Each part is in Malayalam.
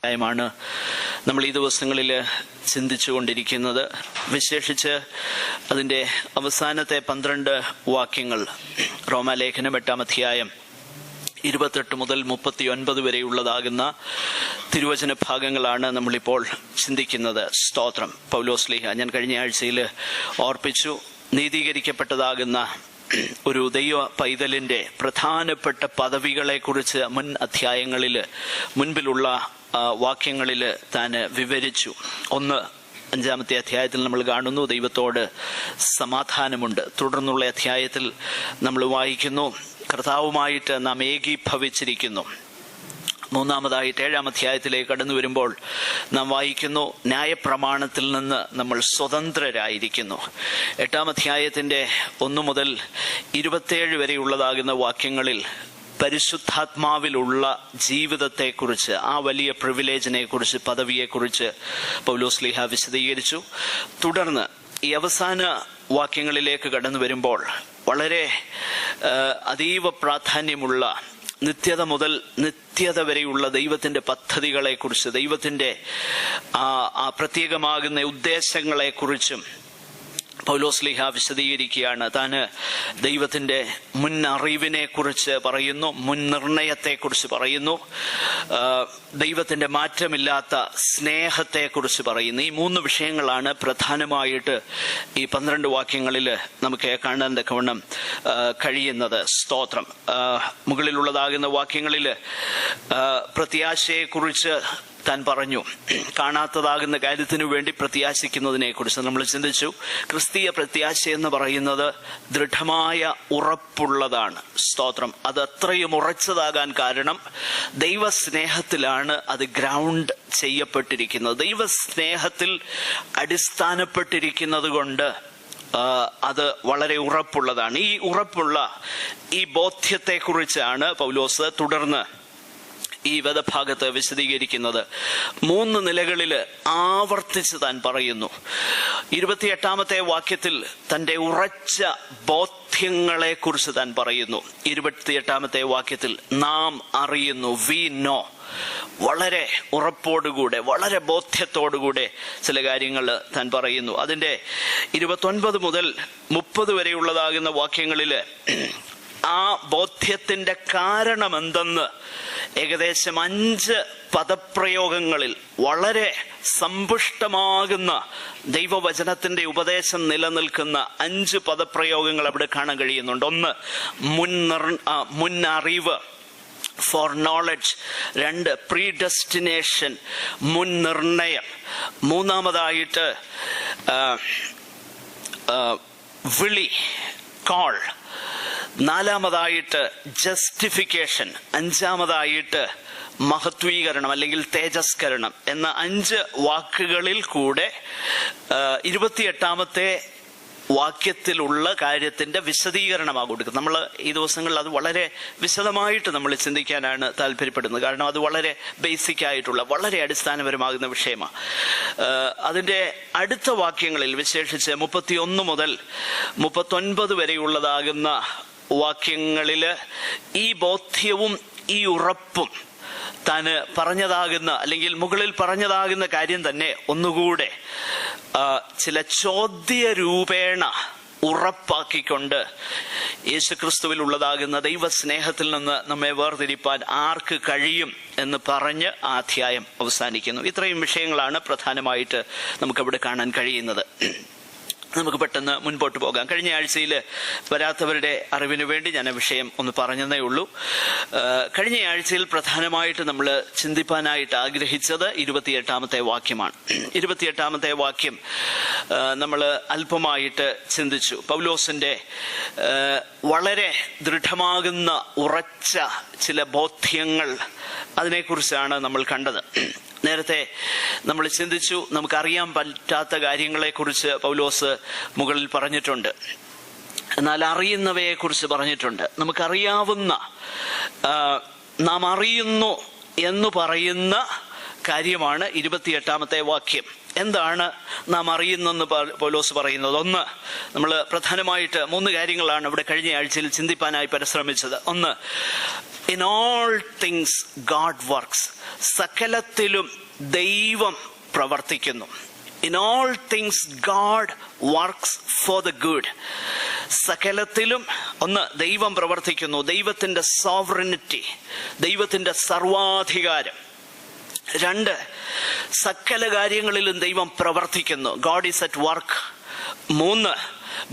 ാണ് നമ്മൾ ഈ ദിവസങ്ങളിൽ ചിന്തിച്ചു കൊണ്ടിരിക്കുന്നത്. വിശേഷിച്ച് അതിൻ്റെ അവസാനത്തെ 12 വാക്യങ്ങൾ, റോമാലേഖനം 8-ാം അധ്യായം 28 മുതൽ 39 വരെയുള്ളതാകുന്ന തിരുവചന ഭാഗങ്ങളാണ് നമ്മളിപ്പോൾ ചിന്തിക്കുന്നത്. സ്തോത്രം. പൗലോസ്ലീഹ ഞാൻ കഴിഞ്ഞ ആഴ്ചയിൽ ഓർപ്പിച്ചു, നീതീകരിക്കപ്പെട്ടതാകുന്ന ഒരു ദൈവ പൈതലിൻ്റെ പ്രധാനപ്പെട്ട പദവികളെക്കുറിച്ച് മുൻ അധ്യായങ്ങളിൽ മുൻപിലുള്ള വാക്യങ്ങളിൽ താൻ വിവരിച്ചു. 5-ാമത്തെ അധ്യായത്തിൽ നമ്മൾ കാണുന്നു ദൈവത്തോട് സമാധാനമുണ്ട്. തുടർന്നുള്ള അധ്യായത്തിൽ നമ്മൾ വായിക്കുന്നു കർത്താവുമായിട്ട് നാം ഏകീഭവിച്ചിരിക്കുന്നു. 3-ാമതായിട്ട് 7-ാം അധ്യായത്തിലേക്ക് കടന്നു വരുമ്പോൾ നാം വായിക്കുന്നു ന്യായപ്രമാണത്തിൽ നിന്ന് നമ്മൾ സ്വതന്ത്രരായിരിക്കുന്നു. 8-ാം അധ്യായത്തിൻ്റെ 1 മുതൽ 27 വരെയുള്ളതാകുന്ന വാക്യങ്ങളിൽ പരിശുദ്ധാത്മാവിലുള്ള ജീവിതത്തെക്കുറിച്ച്, ആ വലിയ പ്രിവിലേജിനെ കുറിച്ച്, പദവിയെക്കുറിച്ച് പൗലോസ്ലീഹ വിശദീകരിച്ചു. തുടർന്ന് ഈ അവസാന വാക്യങ്ങളിലേക്ക് കടന്നു വരുമ്പോൾ വളരെ അതീവ പ്രാധാന്യമുള്ള നിത്യത മുതൽ നിത്യത വരെയുള്ള ദൈവത്തിൻ്റെ പദ്ധതികളെക്കുറിച്ച്, ദൈവത്തിൻ്റെ ആ പ്രത്യേകമാകുന്ന ഉദ്ദേശങ്ങളെക്കുറിച്ചും പൗലോസ്ലീഹ വിശദീകരിക്കുകയാണ്. താൻ ദൈവത്തിൻ്റെ മുൻ അറിവിനെ കുറിച്ച് പറയുന്നു, മുൻ നിർണയത്തെക്കുറിച്ച് പറയുന്നു, ദൈവത്തിൻ്റെ മാറ്റമില്ലാത്ത സ്നേഹത്തെക്കുറിച്ച് പറയുന്നു. ഈ 3 വിഷയങ്ങളാണ് പ്രധാനമായിട്ട് ഈ 12 വാക്യങ്ങളിൽ നമുക്ക് കാണാൻ തക്കവണ്ണം കഴിയുന്നത്. സ്തോത്രം. മുകളിലുള്ളതാകുന്ന വാക്യങ്ങളിൽ പ്രത്യാശയെക്കുറിച്ച് താൻ പറഞ്ഞു. കാണാത്തതാകുന്ന കാര്യത്തിനു വേണ്ടി പ്രത്യാശിക്കുന്നതിനെ കുറിച്ച് നമ്മൾ ചിന്തിച്ചു. ക്രിസ്തീയ പ്രത്യാശ എന്ന് പറയുന്നത് ദൃഢമായ ഉറപ്പുള്ളതാണ്. സ്തോത്രം. അത് അത്രയും ഉറച്ചതാകാൻ കാരണം ദൈവസ്നേഹത്തിലാണ് അത് ഗ്രൗണ്ട് ചെയ്യപ്പെട്ടിരിക്കുന്നത്. ദൈവസ്നേഹത്തിൽ അടിസ്ഥാനപ്പെട്ടിരിക്കുന്നത് കൊണ്ട് അത് വളരെ ഉറപ്പുള്ളതാണ്. ഈ ഉറപ്പുള്ള ഈ ബോധ്യത്തെക്കുറിച്ചാണ് പൗലോസ് തുടർന്ന് ഈ വേദഭാഗത്ത് വിശദീകരിക്കുന്നത്. 3 നിലകളിൽ ആവർത്തിച്ച് താൻ പറയുന്നു. 28-ാമത്തെ വാക്യത്തിൽ തൻ്റെ ഉറച്ച ബോധ്യങ്ങളെ കുറിച്ച് താൻ പറയുന്നു. 28-ാമത്തെ വാക്യത്തിൽ നാം അറിയുന്നു, വി നോ, വളരെ ഉറപ്പോടുകൂടെ, വളരെ ബോധ്യത്തോടുകൂടെ ചില കാര്യങ്ങൾ താൻ പറയുന്നു. അതിൻ്റെ 29 മുതൽ 30 വരെയുള്ളതാകുന്ന വാക്യങ്ങളിൽ ആ ബോധ്യത്തിൻ്റെ കാരണമെന്തെന്ന് ഏകദേശം 5 പദപ്രയോഗങ്ങളിൽ വളരെ സമ്പുഷ്ടമാകുന്ന ദൈവവചനത്തിൻ്റെ ഉപദേശം നിലനിൽക്കുന്ന 5 പദപ്രയോഗങ്ങൾ അവിടെ കാണാൻ കഴിയുന്നുണ്ട്. 1 മുൻ അറിവ്, ഫോർ നോളജ്. 2 പ്രീഡെസ്റ്റിനേഷൻ, മുൻ നിർണയം. 3-ാമതായിട്ട് വിളി, കോൾ. 4-ാമതായിട്ട് ജസ്റ്റിഫിക്കേഷൻ. 5-ാമതായിട്ട് മഹത്വീകരണം അല്ലെങ്കിൽ തേജസ്കരണം എന്ന 5 വാക്കുകളിൽ കൂടെ 28-ാമത്തെ വാക്യത്തിലുള്ള കാര്യത്തിൻ്റെ വിശദീകരണമാണ് കൊടുക്കുന്നത്. നമ്മൾ ഈ ദിവസങ്ങളിൽ അത് വളരെ വിശദമായിട്ട് നമ്മൾ ചിന്തിക്കാനാണ് താല്പര്യപ്പെടുന്നത്. കാരണം അത് വളരെ ബേസിക് ആയിട്ടുള്ള, വളരെ അടിസ്ഥാനപരമാകുന്ന വിഷയമാണ്. അതിൻ്റെ അടുത്ത വാക്യങ്ങളിൽ വിശേഷിച്ച് 31 മുതൽ 39 വരെയുള്ളതാകുന്ന വാക്യങ്ങളിൽ ഈ ബോധ്യവും ഈ ഉറപ്പും താൻ പറഞ്ഞതാകുന്ന അല്ലെങ്കിൽ മുകളിൽ പറഞ്ഞതാകുന്ന കാര്യം തന്നെ ഒന്നുകൂടെ ചില ചോദ്യ രൂപേണ ഉറപ്പാക്കിക്കൊണ്ട് യേശുക്രിസ്തുവിൽ ഉള്ളതാകുന്ന ദൈവസ്നേഹത്തിൽ നിന്ന് നമ്മെ വേർതിരിപ്പാൻ ആർക്ക് കഴിയും എന്ന് പറഞ്ഞ് ആ അധ്യായം അവസാനിക്കുന്നു. ഇത്രയും വിഷയങ്ങളാണ് പ്രധാനമായിട്ട് നമുക്കവിടെ കാണാൻ കഴിയുന്നത്. നമുക്ക് പെട്ടെന്ന് മുൻപോട്ട് പോകാം. കഴിഞ്ഞ ആഴ്ചയിൽ വരാത്തവരുടെ അറിവിന് വേണ്ടി ഞാൻ ആ വിഷയം ഒന്ന് പറഞ്ഞതേ ഉള്ളൂ. കഴിഞ്ഞ ആഴ്ചയിൽ പ്രധാനമായിട്ട് നമ്മൾ ചിന്തിപ്പാനായിട്ട് ആഗ്രഹിച്ചത് 28-ാമത്തെ വാക്യമാണ്. 28-ാമത്തെ വാക്യം നമ്മൾ അല്പമായിട്ട് ചിന്തിച്ചു. പൗലോസിൻ്റെ വളരെ ദൃഢമാകുന്ന ഉറച്ച ചില ബോധ്യങ്ങൾ, അതിനെക്കുറിച്ചാണ് നമ്മൾ കണ്ടത്. നേരത്തെ നമ്മൾ ചിന്തിച്ചു, നമുക്കറിയാൻ പറ്റാത്ത കാര്യങ്ങളെക്കുറിച്ച് പൗലോസ് മുകളിൽ പറഞ്ഞിട്ടുണ്ട്. എന്നാൽ അറിയുന്നവയെക്കുറിച്ച് പറഞ്ഞിട്ടുണ്ട്. നമുക്കറിയാവുന്ന, നാം അറിയുന്നു എന്ന് പറയുന്ന കാര്യമാണ് 28-ാമത്തെ വാക്യം. എന്താണ് നാം അറിയുന്നെന്ന് പൗലോസ് പറയുന്നത്? ഒന്ന്, നമ്മൾ പ്രധാനമായിട്ട് 3 കാര്യങ്ങളാണ് ഇവിടെ കഴിഞ്ഞ ആഴ്ചയിൽ ചിന്തിപ്പാനായി പരിശ്രമിച്ചത്. ഒന്ന്, in all things God works. സകലത്തിലും ദൈവം പ്രവർത്തിക്കുന്നു. In all things God works for the good. സകലത്തിലും ഒന്ന്, ദൈവം പ്രവർത്തിക്കുന്നു. ദൈവത്തിന്റെ സോവറിനിറ്റി, ദൈവത്തിന്റെ സർവാധികാരം. 2, സകല കാര്യങ്ങളിലും ദൈവം പ്രവർത്തിക്കുന്നു. God is at work. 3,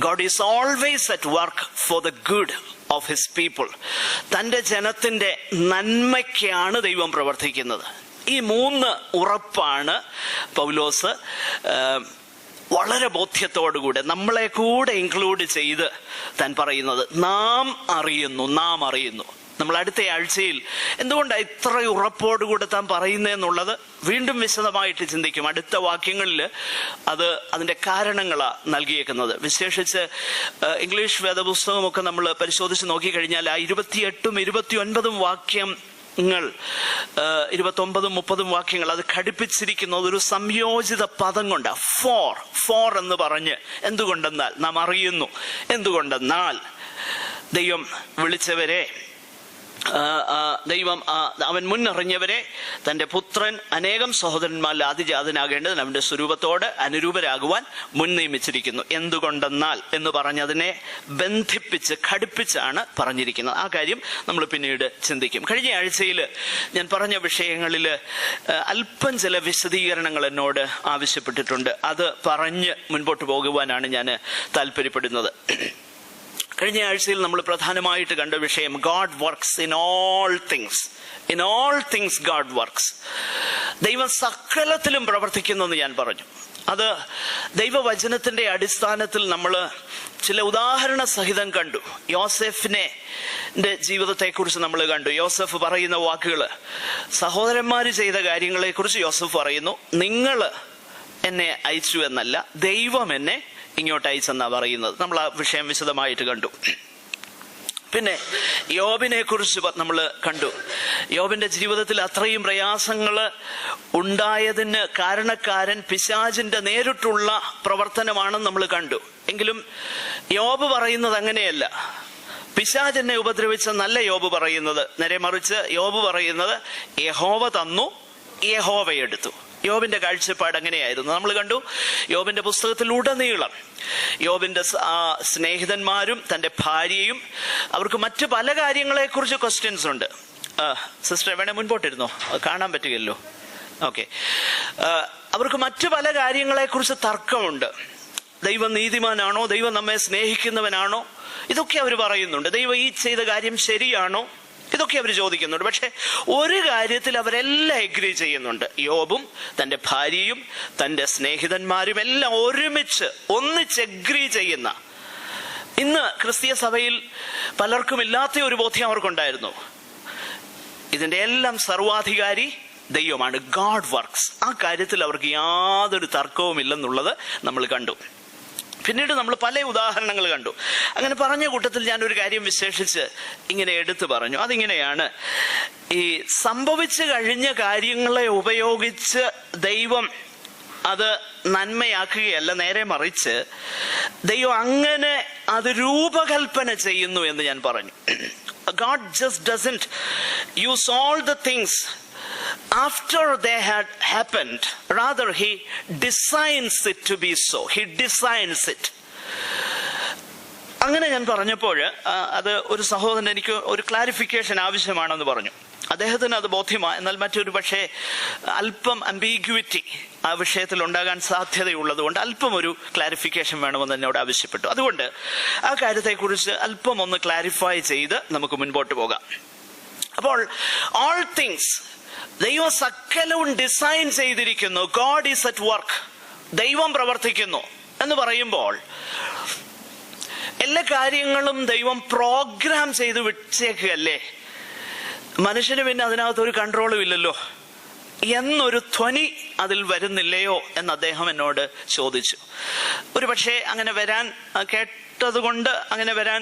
God is always at work for the good of his people. തൻ്റെ ജനത്തിൻ്റെ നന്മയ്ക്കാണ് ദൈവം പ്രവർത്തിക്കുന്നത്. ഈ 3 ഉറപ്പാണ് പൗലോസ് വളരെ ബോധ്യത്തോടുകൂടെ നമ്മളെ കൂടെ ഇൻക്ലൂഡ് ചെയ്ത് താൻ പറയുന്നത്. നാം അറിയുന്നു. നമ്മൾ അടുത്ത ആഴ്ചയിൽ എന്തുകൊണ്ടാണ് ഇത്ര ഉറപ്പോടുകൂടെ താൻ പറയുന്നതെന്നുള്ളത് വീണ്ടും വിശദമായിട്ട് ചിന്തിക്കും. അടുത്ത വാക്യങ്ങളിൽ അതിൻ്റെ കാരണങ്ങളാണ് നൽകിയേക്കുന്നത്. വിശേഷിച്ച് ഇംഗ്ലീഷ് വേദപുസ്തകമൊക്കെ നമ്മൾ പരിശോധിച്ച് നോക്കിക്കഴിഞ്ഞാൽ ആ 28ഉം 29ഉം വാക്യങ്ങൾ 29ഉം 30ഉം വാക്യങ്ങൾ അത് ഘടിപ്പിച്ചിരിക്കുന്നത് ഒരു സംയോജിത പദം കൊണ്ട്. ഫോർ എന്ന് പറഞ്ഞ്, എന്തുകൊണ്ടെന്നാൽ നാം അറിയുന്നു, എന്തുകൊണ്ടെന്നാൽ ദൈവം വിളിച്ചവരെ, ദൈവം അവൻ മുന്നറിഞ്ഞവരെ തൻ്റെ പുത്രൻ അനേകം സഹോദരന്മാരിൽ ആദിജാതനാകേണ്ടതിന് അവൻ്റെ സ്വരൂപത്തോട് അനുരൂപരാകുവാൻ മുൻ നിയമിച്ചിരിക്കുന്നു. എന്തുകൊണ്ടെന്നാൽ എന്ന് പറഞ്ഞതിനെ ബന്ധിപ്പിച്ച് ഘടിപ്പിച്ചാണ് പറഞ്ഞിരിക്കുന്നത്. ആ കാര്യം നമ്മൾ പിന്നീട് ചിന്തിക്കും. കഴിഞ്ഞ ആഴ്ചയിൽ ഞാൻ പറഞ്ഞ വിഷയങ്ങളിൽ അല്പം ചില വിശദീകരണങ്ങൾ എന്നോട് ആവശ്യപ്പെട്ടിട്ടുണ്ട്. അത് പറഞ്ഞ് മുൻപോട്ട് പോകുവാനാണ് ഞാൻ താല്പര്യപ്പെടുന്നത്. കഴിഞ്ഞ ആഴ്ചയിൽ നമ്മൾ പ്രധാനമായിട്ട് കണ്ട വിഷയം God works in all things. In all things God works. ദൈവം സകലത്തിലും പ്രവർത്തിക്കുന്നെന്ന് ഞാൻ പറഞ്ഞു. അത് ദൈവവചനത്തിന്റെ അടിസ്ഥാനത്തിൽ നമ്മൾ ചില ഉദാഹരണ സഹിതം കണ്ടു. യോസെഫിന്റെ ജീവിതത്തെക്കുറിച്ച് നമ്മൾ കണ്ടു. യോസെഫ് പറയുന്ന വാക്കുകൾ, സഹോദരന്മാർ ചെയ്ത കാര്യങ്ങളെക്കുറിച്ച് യോസെഫ് പറയുന്നു, നിങ്ങൾ എന്നെ അയച്ചു എന്നല്ല, ദൈവം എന്നെ ഇങ്ങോട്ട് അയച്ചെന്നാ പറയുന്നത്. നമ്മൾ ആ വിഷയം വിശദമായിട്ട് കണ്ടു. പിന്നെ യോബിനെ കുറിച്ച് നമ്മൾ കണ്ടു. യോബിന്റെ ജീവിതത്തിൽ അത്രയും പ്രയാസങ്ങൾ ഉണ്ടായതിന് കാരണക്കാരൻ പിശാചിന്റെ നേരിട്ടുള്ള പ്രവർത്തനമാണെന്ന് നമ്മൾ കണ്ടു. എങ്കിലും യോബ് പറയുന്നത് അങ്ങനെയല്ല. പിശാച് എന്നെ ഉപദ്രവിച്ചെന്നല്ല യോബ് പറയുന്നത്. നേരെ മറിച്ച് യോബ് പറയുന്നത് യഹോവ തന്നു, യഹോവ എടുത്തു. യോബിന്റെ കാഴ്ചപ്പാട് അങ്ങനെയായിരുന്നു. നമ്മൾ കണ്ടു യോബിന്റെ പുസ്തകത്തിൽ ഉടനീളം യോബിന്റെ സ്നേഹിതന്മാരും തൻ്റെ ഭാര്യയും, അവർക്ക് മറ്റു പല കാര്യങ്ങളെക്കുറിച്ച് ക്വസ്റ്റ്യൻസ് ഉണ്ട്. സിസ്റ്റർ വേണേ മുൻപോട്ടിരുന്നോ, കാണാൻ പറ്റുകയല്ലോ. ഓക്കെ. അവർക്ക് മറ്റു പല കാര്യങ്ങളെക്കുറിച്ച് തർക്കമുണ്ട്. ദൈവം നീതിമാനാണോ, ദൈവം നമ്മെ സ്നേഹിക്കുന്നവനാണോ, ഇതൊക്കെ അവർ പറയുന്നുണ്ട്. ദൈവം ഈ ചെയ്ത കാര്യം ശരിയാണോ, ഇതൊക്കെ അവർ ചോദിക്കുന്നുണ്ട്. പക്ഷെ ഒരു കാര്യത്തിൽ അവരെല്ലാം എഗ്രി ചെയ്യുന്നുണ്ട്. യോബും തൻ്റെ ഭാര്യയും തൻ്റെ സ്നേഹിതന്മാരും എല്ലാം ഒന്നിച്ച് എഗ്രി ചെയ്യുന്ന, ഇന്ന് ക്രിസ്തീയ സഭയിൽ പലർക്കും ഇല്ലാത്ത ഒരു ബോധ്യം അവർക്കുണ്ടായിരുന്നു. ഇതിൻ്റെ എല്ലാം സർവാധികാരി ദൈവമാണ്. God works. ആ കാര്യത്തിൽ അവർക്ക് യാതൊരു തർക്കവും ഇല്ലെന്നുള്ളത് നമ്മൾ കണ്ടു. പിന്നീട് നമ്മൾ പല ഉദാഹരണങ്ങൾ കണ്ടു. അങ്ങനെ പറഞ്ഞ കൂട്ടത്തിൽ ഞാൻ ഒരു കാര്യം വിശേഷിച്ച് ഇങ്ങനെ എടുത്തു പറഞ്ഞു. അതിങ്ങനെയാണ്, ഈ സംഭവിച്ചു കഴിഞ്ഞ കാര്യങ്ങളെ ഉപയോഗിച്ച് ദൈവം അത് നന്മയാക്കുകയല്ല, നേരെ മറിച്ച് ദൈവം അങ്ങനെ അത് രൂപകൽപ്പന ചെയ്യുന്നു എന്ന് ഞാൻ പറഞ്ഞു. God just doesn't use all the things after they had happened. Rather, he designs it to be so. He designs it. അങ്ങനെ ഞാൻ പറഞ്ഞപ്പോൾ അത് ഒരു സഹോദരൻ എനിക്ക് ഒരു ക്ലാരിഫിക്കേഷൻ ആവശ്യമാണെന്ന് പറഞ്ഞു. അദ്ദേഹത്തിന് അത് ബോധ്യമാണ്. എന്നാൽ മറ്റൊരു പക്ഷേ അല്പം അംബിഗ്വിറ്റി ആ വിഷയത്തിൽ ഉണ്ടാകാൻ സാധ്യതയുള്ളത് കൊണ്ട് അല്പം ഒരു ക്ലാരിഫിക്കേഷൻ വേണമെന്ന് എന്നോട് ആവശ്യപ്പെട്ടു. അതുകൊണ്ട് ആ കാര്യത്തെക്കുറിച്ച് അല്പം ഒന്ന് ക്ലാരിഫൈ ചെയ്ത് നമുക്ക് മുൻപോട്ട് പോകാം. അപ്പോൾ ഓൾ തിങ്സ്, ദൈവം സകലവും ഡിസൈൻ ചെയ്തിരിക്കുന്നു. God is at work. ദൈവം പ്രവർത്തിക്കുന്നു എന്ന് പറയുമ്പോൾ എല്ലാ കാര്യങ്ങളും ദൈവം പ്രോഗ്രാം ചെയ്ത് വെച്ചേക്കുകയല്ലേ. മനുഷ്യന് പിന്നെ അതിനകത്ത് ഒരു കൺട്രോളും ഇല്ലല്ലോ എന്നൊരു ധ്വനി അതിൽ വരുന്നില്ലയോ എന്ന് അദ്ദേഹം എന്നോട് ചോദിച്ചു. ഒരു പക്ഷേ അങ്ങനെ വരാൻ കേട്ടതുകൊണ്ട് അങ്ങനെ വരാൻ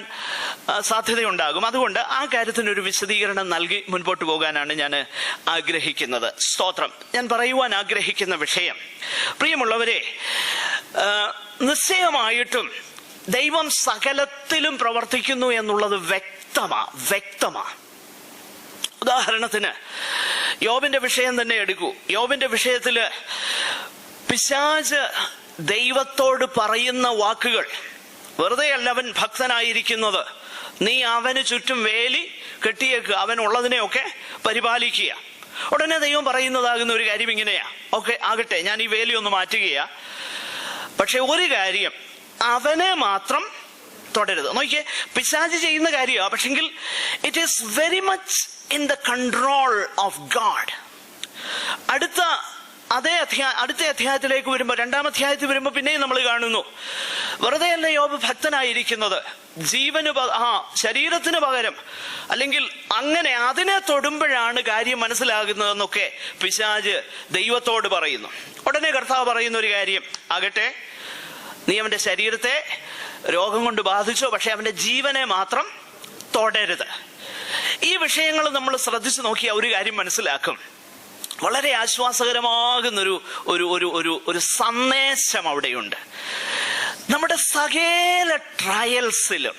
സാധ്യതയുണ്ടാകും. അതുകൊണ്ട് ആ കാര്യത്തിനൊരു വിശദീകരണം നൽകി മുൻപോട്ട് പോകാനാണ് ഞാൻ ആഗ്രഹിക്കുന്നത്. സ്തോത്രം. ഞാൻ പറയുവാൻ ആഗ്രഹിക്കുന്ന വിഷയം, പ്രിയമുള്ളവരെ, നിശ്ചയമായിട്ടും ദൈവം സകലത്തിലും പ്രവർത്തിക്കുന്നു എന്നുള്ളത് വ്യക്തമാ. ഉദാഹരണത്തിന് യോബിന്റെ വിഷയം തന്നെ എടുക്കൂ. യോബിന്റെ വിഷയത്തില് പിശാച് ദൈവത്തോട് പറയുന്ന വാക്കുകൾ വെറുതെ അല്ല അവൻ ഭക്തനായിരിക്കുന്നത്. നീ അവന് ചുറ്റും വേലി കെട്ടിയേക്കുക, അവൻ ഉള്ളതിനെയൊക്കെ പരിപാലിക്കുക. ഉടനെ ദൈവം പറയുന്നതാകുന്ന ഒരു കാര്യം ഇങ്ങനെയാ, ഓക്കെ ആകട്ടെ, ഞാൻ ഈ വേലി ഒന്ന് മാറ്റുകയാ, പക്ഷെ ഒരു കാര്യം, അവനെ മാത്രം തുടരുത്. നോക്കിയേ, പിശാച് ചെയ്യുന്ന കാര്യമാണ്, പക്ഷെങ്കിൽ it is very much in the control of God. അടുത്ത അധ്യായത്തിലേക്ക് വരുമ്പോൾ, 2-ാം അധ്യായത്തിൽ വരുമ്പോൾ പിന്നെയും നമ്മൾ കാണുന്നു, വെറുതെ അല്ല യോബ് ഭക്തനായിരിക്കുന്നത്. ശരീരത്തിന് പകരം, അല്ലെങ്കിൽ അങ്ങനെ അതിനെ തൊടുമ്പോഴാണ് കാര്യം മനസ്സിലാകുന്നതെന്നൊക്കെ പിശാച് ദൈവത്തോട് പറയുന്നു. ഉടനെ കർത്താവ് പറയുന്ന ഒരു കാര്യം, ആകട്ടെ, നീ അവന്റെ ശരീരത്തെ രോഗം കൊണ്ട് ബാധിച്ചോ, പക്ഷെ അവന്റെ ജീവനെ മാത്രം തൊടരുത്. ഈ വിഷയങ്ങൾ നമ്മൾ ശ്രദ്ധിച്ചു നോക്കിയാൽ ഒരു കാര്യം മനസ്സിലാക്കും. വളരെ ആശ്വാസകരമാകുന്നൊരു ഒരു സന്ദേശം അവിടെയുണ്ട്. നമ്മുടെ സകല ട്രയൽസിലും,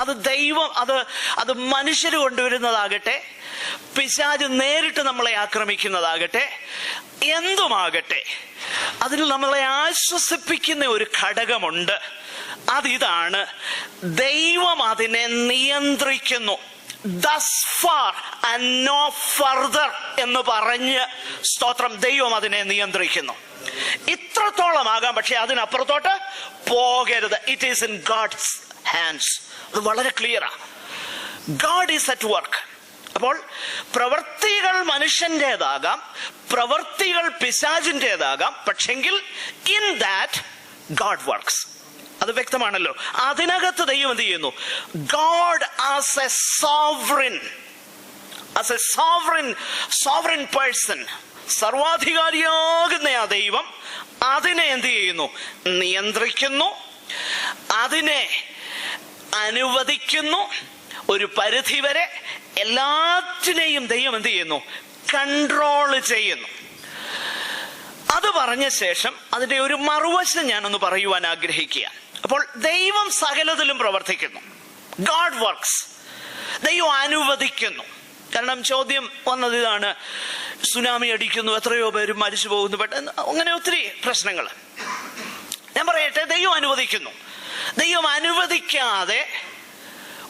അത് ദൈവം അത് മനുഷ്യർ കൊണ്ടുവരുന്നതാകട്ടെ, പിശാച് നേരിട്ട് നമ്മളെ ആക്രമിക്കുന്നതാകട്ടെ, എന്തുമാകട്ടെ, അതിൽ നമ്മളെ ആശ്വസിപ്പിക്കുന്ന ഒരു ഘടകമുണ്ട്. അതിതാണ്, ദൈവം അതിനെ നിയന്ത്രിക്കുന്നു. Thus far and no further എന്ന് പറഞ്ഞ്, സ്തോത്രം, ദൈവം അതിനെ നിയന്ത്രിക്കുന്നു. ഇത്രത്തോളം ആകാം, പക്ഷെ അതിനപ്പുറത്തോട്ട് പോകരുത്. It is in God's hands. അത് വളരെ ക്ലിയറാ. God is at work. അപ്പോൾ പ്രവൃത്തികൾ മനുഷ്യൻ്റെതാകാം, പ്രവൃത്തികൾ പിശാചിൻ്റെതാകാം, പക്ഷെങ്കിൽ ഇൻ ദാറ്റ് ഗാഡ് വർക്ക്സ്. അത് വ്യക്തമാണല്ലോ. അതിനകത്ത് ദൈവം എന്ത് ചെയ്യുന്നു? God as a sovereign person, സർവാധികാരിയാകുന്ന ആ ദൈവം അതിനെ എന്ത് ചെയ്യുന്നു? നിയന്ത്രിക്കുന്നു, അതിനെ അനുവദിക്കുന്നു. ഒരു പരിധിവരെ എല്ലാറ്റിനെയും ദൈവം എന്ത് ചെയ്യുന്നു? കൺട്രോൾ ചെയ്യുന്നു. അത് പറഞ്ഞ ശേഷം അതിന്റെ ഒരു മറുവശം ഞാനൊന്ന് പറയുവാൻ ആഗ്രഹിക്കുക. അപ്പോൾ ദൈവം സകലത്തിലും പ്രവർത്തിക്കുന്നു, ഗാഡ് വർക്ക്സ്. ദൈവം അനുവദിക്കുന്നു. കാരണം ചോദ്യം വന്നത് ഇതാണ്, സുനാമി അടിക്കുന്നു, എത്രയോ പേര് മരിച്ചു പോകുന്നു, പെട്ടെന്ന് അങ്ങനെ ഒത്തിരി പ്രശ്നങ്ങൾ. ഞാൻ പറയട്ടെ, ദൈവം അനുവദിക്കുന്നു. ദൈവം അനുവദിക്കാതെ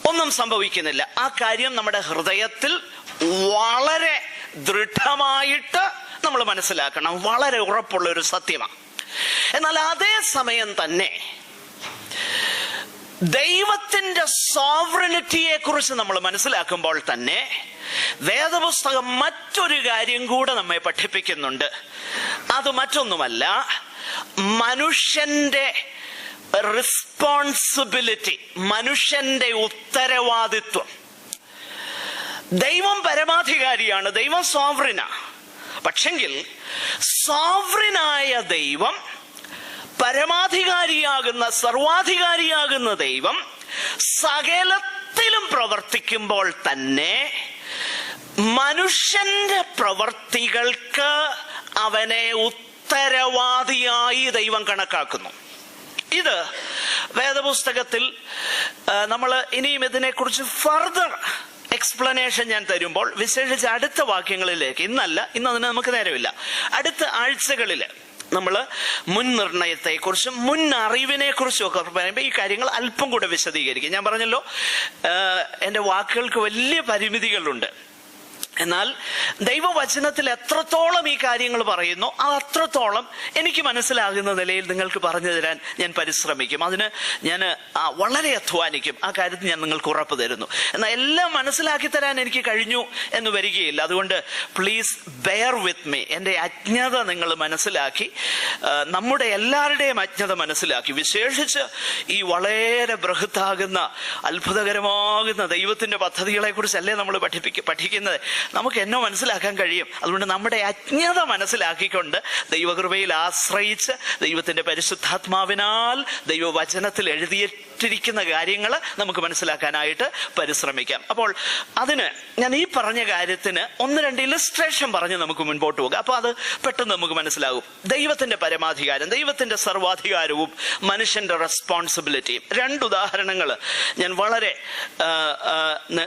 ഒന്നും സംഭവിക്കുന്നില്ല. ആ കാര്യം നമ്മുടെ ഹൃദയത്തിൽ വളരെ ദൃഢമായിട്ട് നമ്മൾ മനസ്സിലാക്കണം. വളരെ ഉറപ്പുള്ള ഒരു സത്യമാണ്. എന്നാൽ അതേ സമയം തന്നെ ദൈവത്തിന്റെ സോവറിനിറ്റിയെ കുറിച്ച് നമ്മൾ മനസ്സിലാക്കുമ്പോൾ തന്നെ വേദപുസ്തകം മറ്റൊരു കാര്യം കൂടെ നമ്മെ പഠിപ്പിക്കുന്നുണ്ട്. അത് മറ്റൊന്നുമല്ല, മനുഷ്യന്റെ റെസ്പോൺസിബിലിറ്റി, മനുഷ്യന്റെ ഉത്തരവാദിത്വം. ദൈവം പരമാധികാരിയാണ്, ദൈവം സോവറിനാ. പക്ഷെങ്കിൽ സോവറിനായ ദൈവം, പരമാധികാരിയാകുന്ന സർവാധികാരിയാകുന്ന ദൈവം സകലത്തിലും പ്രവർത്തിക്കുമ്പോൾ തന്നെ മനുഷ്യന്റെ പ്രവർത്തികൾക്ക് അവനെ ഉത്തരവാദിയായി ദൈവം കണക്കാക്കുന്നു. ഇത് വേദപുസ്തകത്തിൽ നമ്മൾ ഇനിയും ഇതിനെക്കുറിച്ച് ഫർദർ എക്സ്പ്ലനേഷൻ ഞാൻ തരുമ്പോൾ, വിശേഷിച്ച് അടുത്ത വാക്യങ്ങളിലേക്ക്, ഇന്ന് അതിന് നമുക്ക് നേരമില്ല, അടുത്ത ആഴ്ചകളിൽ നമ്മൾ മുൻ നിർണയത്തെക്കുറിച്ചും മുൻ അറിവിനെ കുറിച്ചും ഒക്കെ പറയുമ്പോൾ ഈ കാര്യങ്ങൾ അല്പം കൂടെ വിശദീകരിക്കും. ഞാൻ പറഞ്ഞല്ലോ, എൻ്റെ വാക്കുകൾക്ക് വലിയ പരിമിതികളുണ്ട്. എന്നാൽ ദൈവവചനത്തിൽ എത്രത്തോളം ഈ കാര്യങ്ങൾ പറയുന്നു, അത്രത്തോളം എനിക്ക് മനസ്സിലാകുന്ന നിലയിൽ നിങ്ങൾക്ക് പറഞ്ഞു തരാൻ ഞാൻ പരിശ്രമിക്കും. അതിന് ഞാൻ വളരെ അധ്വാനിക്കും. ആ കാര്യത്തിൽ ഞാൻ നിങ്ങൾക്ക് ഉറപ്പ് തരുന്നു. എന്നാൽ എല്ലാം മനസ്സിലാക്കി തരാൻ എനിക്ക് കഴിഞ്ഞു എന്ന് വരികയില്ല. അതുകൊണ്ട് പ്ലീസ് ബെയർ വിത്ത് മീ. എൻ്റെ അജ്ഞത നിങ്ങൾ മനസ്സിലാക്കി, നമ്മുടെ എല്ലാവരുടെയും അജ്ഞത മനസ്സിലാക്കി, വിശേഷിച്ച് ഈ വളരെ ബൃഹത്താകുന്ന അത്ഭുതകരമാകുന്ന ദൈവത്തിൻ്റെ പദ്ധതികളെ കുറിച്ചല്ലേ നമ്മൾ പഠിക്കുന്നത്. നമുക്ക് എന്നോ മനസ്സിലാക്കാൻ കഴിയും. അതുകൊണ്ട് നമ്മുടെ അജ്ഞത മനസ്സിലാക്കിക്കൊണ്ട് ദൈവകൃപയിൽ ആശ്രയിച്ച് ദൈവത്തിന്റെ പരിശുദ്ധാത്മാവിനാൽ ദൈവവചനത്തിൽ എഴുതിയിട്ടിരിക്കുന്ന കാര്യങ്ങൾ നമുക്ക് മനസ്സിലാക്കാനായിട്ട് പരിശ്രമിക്കാം. അപ്പോൾ അതിന് ഞാൻ ഈ പറഞ്ഞ കാര്യത്തിന് 1-2 ഇല്ലസ്ട്രേഷൻ പറഞ്ഞ് നമുക്ക് മുൻപോട്ട് പോകാം. അപ്പൊ അത് പെട്ടെന്ന് നമുക്ക് മനസ്സിലാകും. ദൈവത്തിന്റെ പരമാധികാരം, ദൈവത്തിന്റെ സർവാധികാരവും മനുഷ്യന്റെ റെസ്പോൺസിബിലിറ്റിയും. 2 ഉദാഹരണങ്ങൾ ഞാൻ വളരെ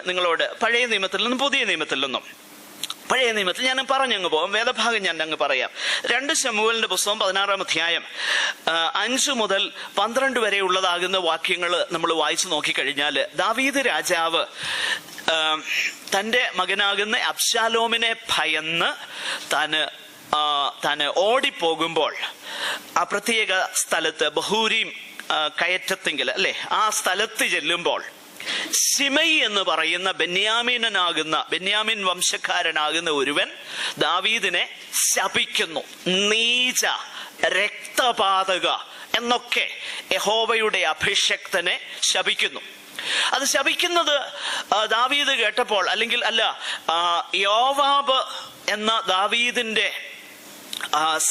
നിങ്ങളോട് പഴയ നിയമത്തിൽ നിന്നും പുതിയ നിയമത്തിൽ നിന്നും. പഴയ നിയമത്തിൽ ഞാൻ പറഞ്ഞങ്ങ് പോകാം, വേദഭാഗം ഞാൻ അങ്ങ് പറയാം. 2 ശമൂവേലിന്റെ പുസ്തകം 16-ാം അധ്യായം 5 മുതൽ 12 വരെ ഉള്ളതാകുന്ന വാക്യങ്ങൾ നമ്മൾ വായിച്ചു നോക്കിക്കഴിഞ്ഞാൽ, ദാവീദ് രാജാവ് തൻ്റെ മകനാകുന്ന അബ്ശാലോമിനെ ഭയന്ന് താന് ഓടിപ്പോകുമ്പോൾ ആ പ്രത്യേക സ്ഥലത്ത് ബഹൂരീം കയറ്റത്തെങ്കിൽ അല്ലെ, ആ സ്ഥലത്ത് ചെല്ലുമ്പോൾ ശിമയി എന്ന് പറയുന്ന ബെന്യാമിൻ വംശക്കാരനാകുന്ന ഒരുവൻ ദാവീദിനെ ശപിക്കുന്നു. നീച, രക്തപാതക എന്നൊക്കെ യഹോവയുടെ അഭിഷക്തനെ ശപിക്കുന്നു. അത് ശപിക്കുന്നത് ദാവീദ് കേട്ടപ്പോൾ, അല്ലെങ്കിൽ യോവാബ് എന്ന ദാവീദിന്റെ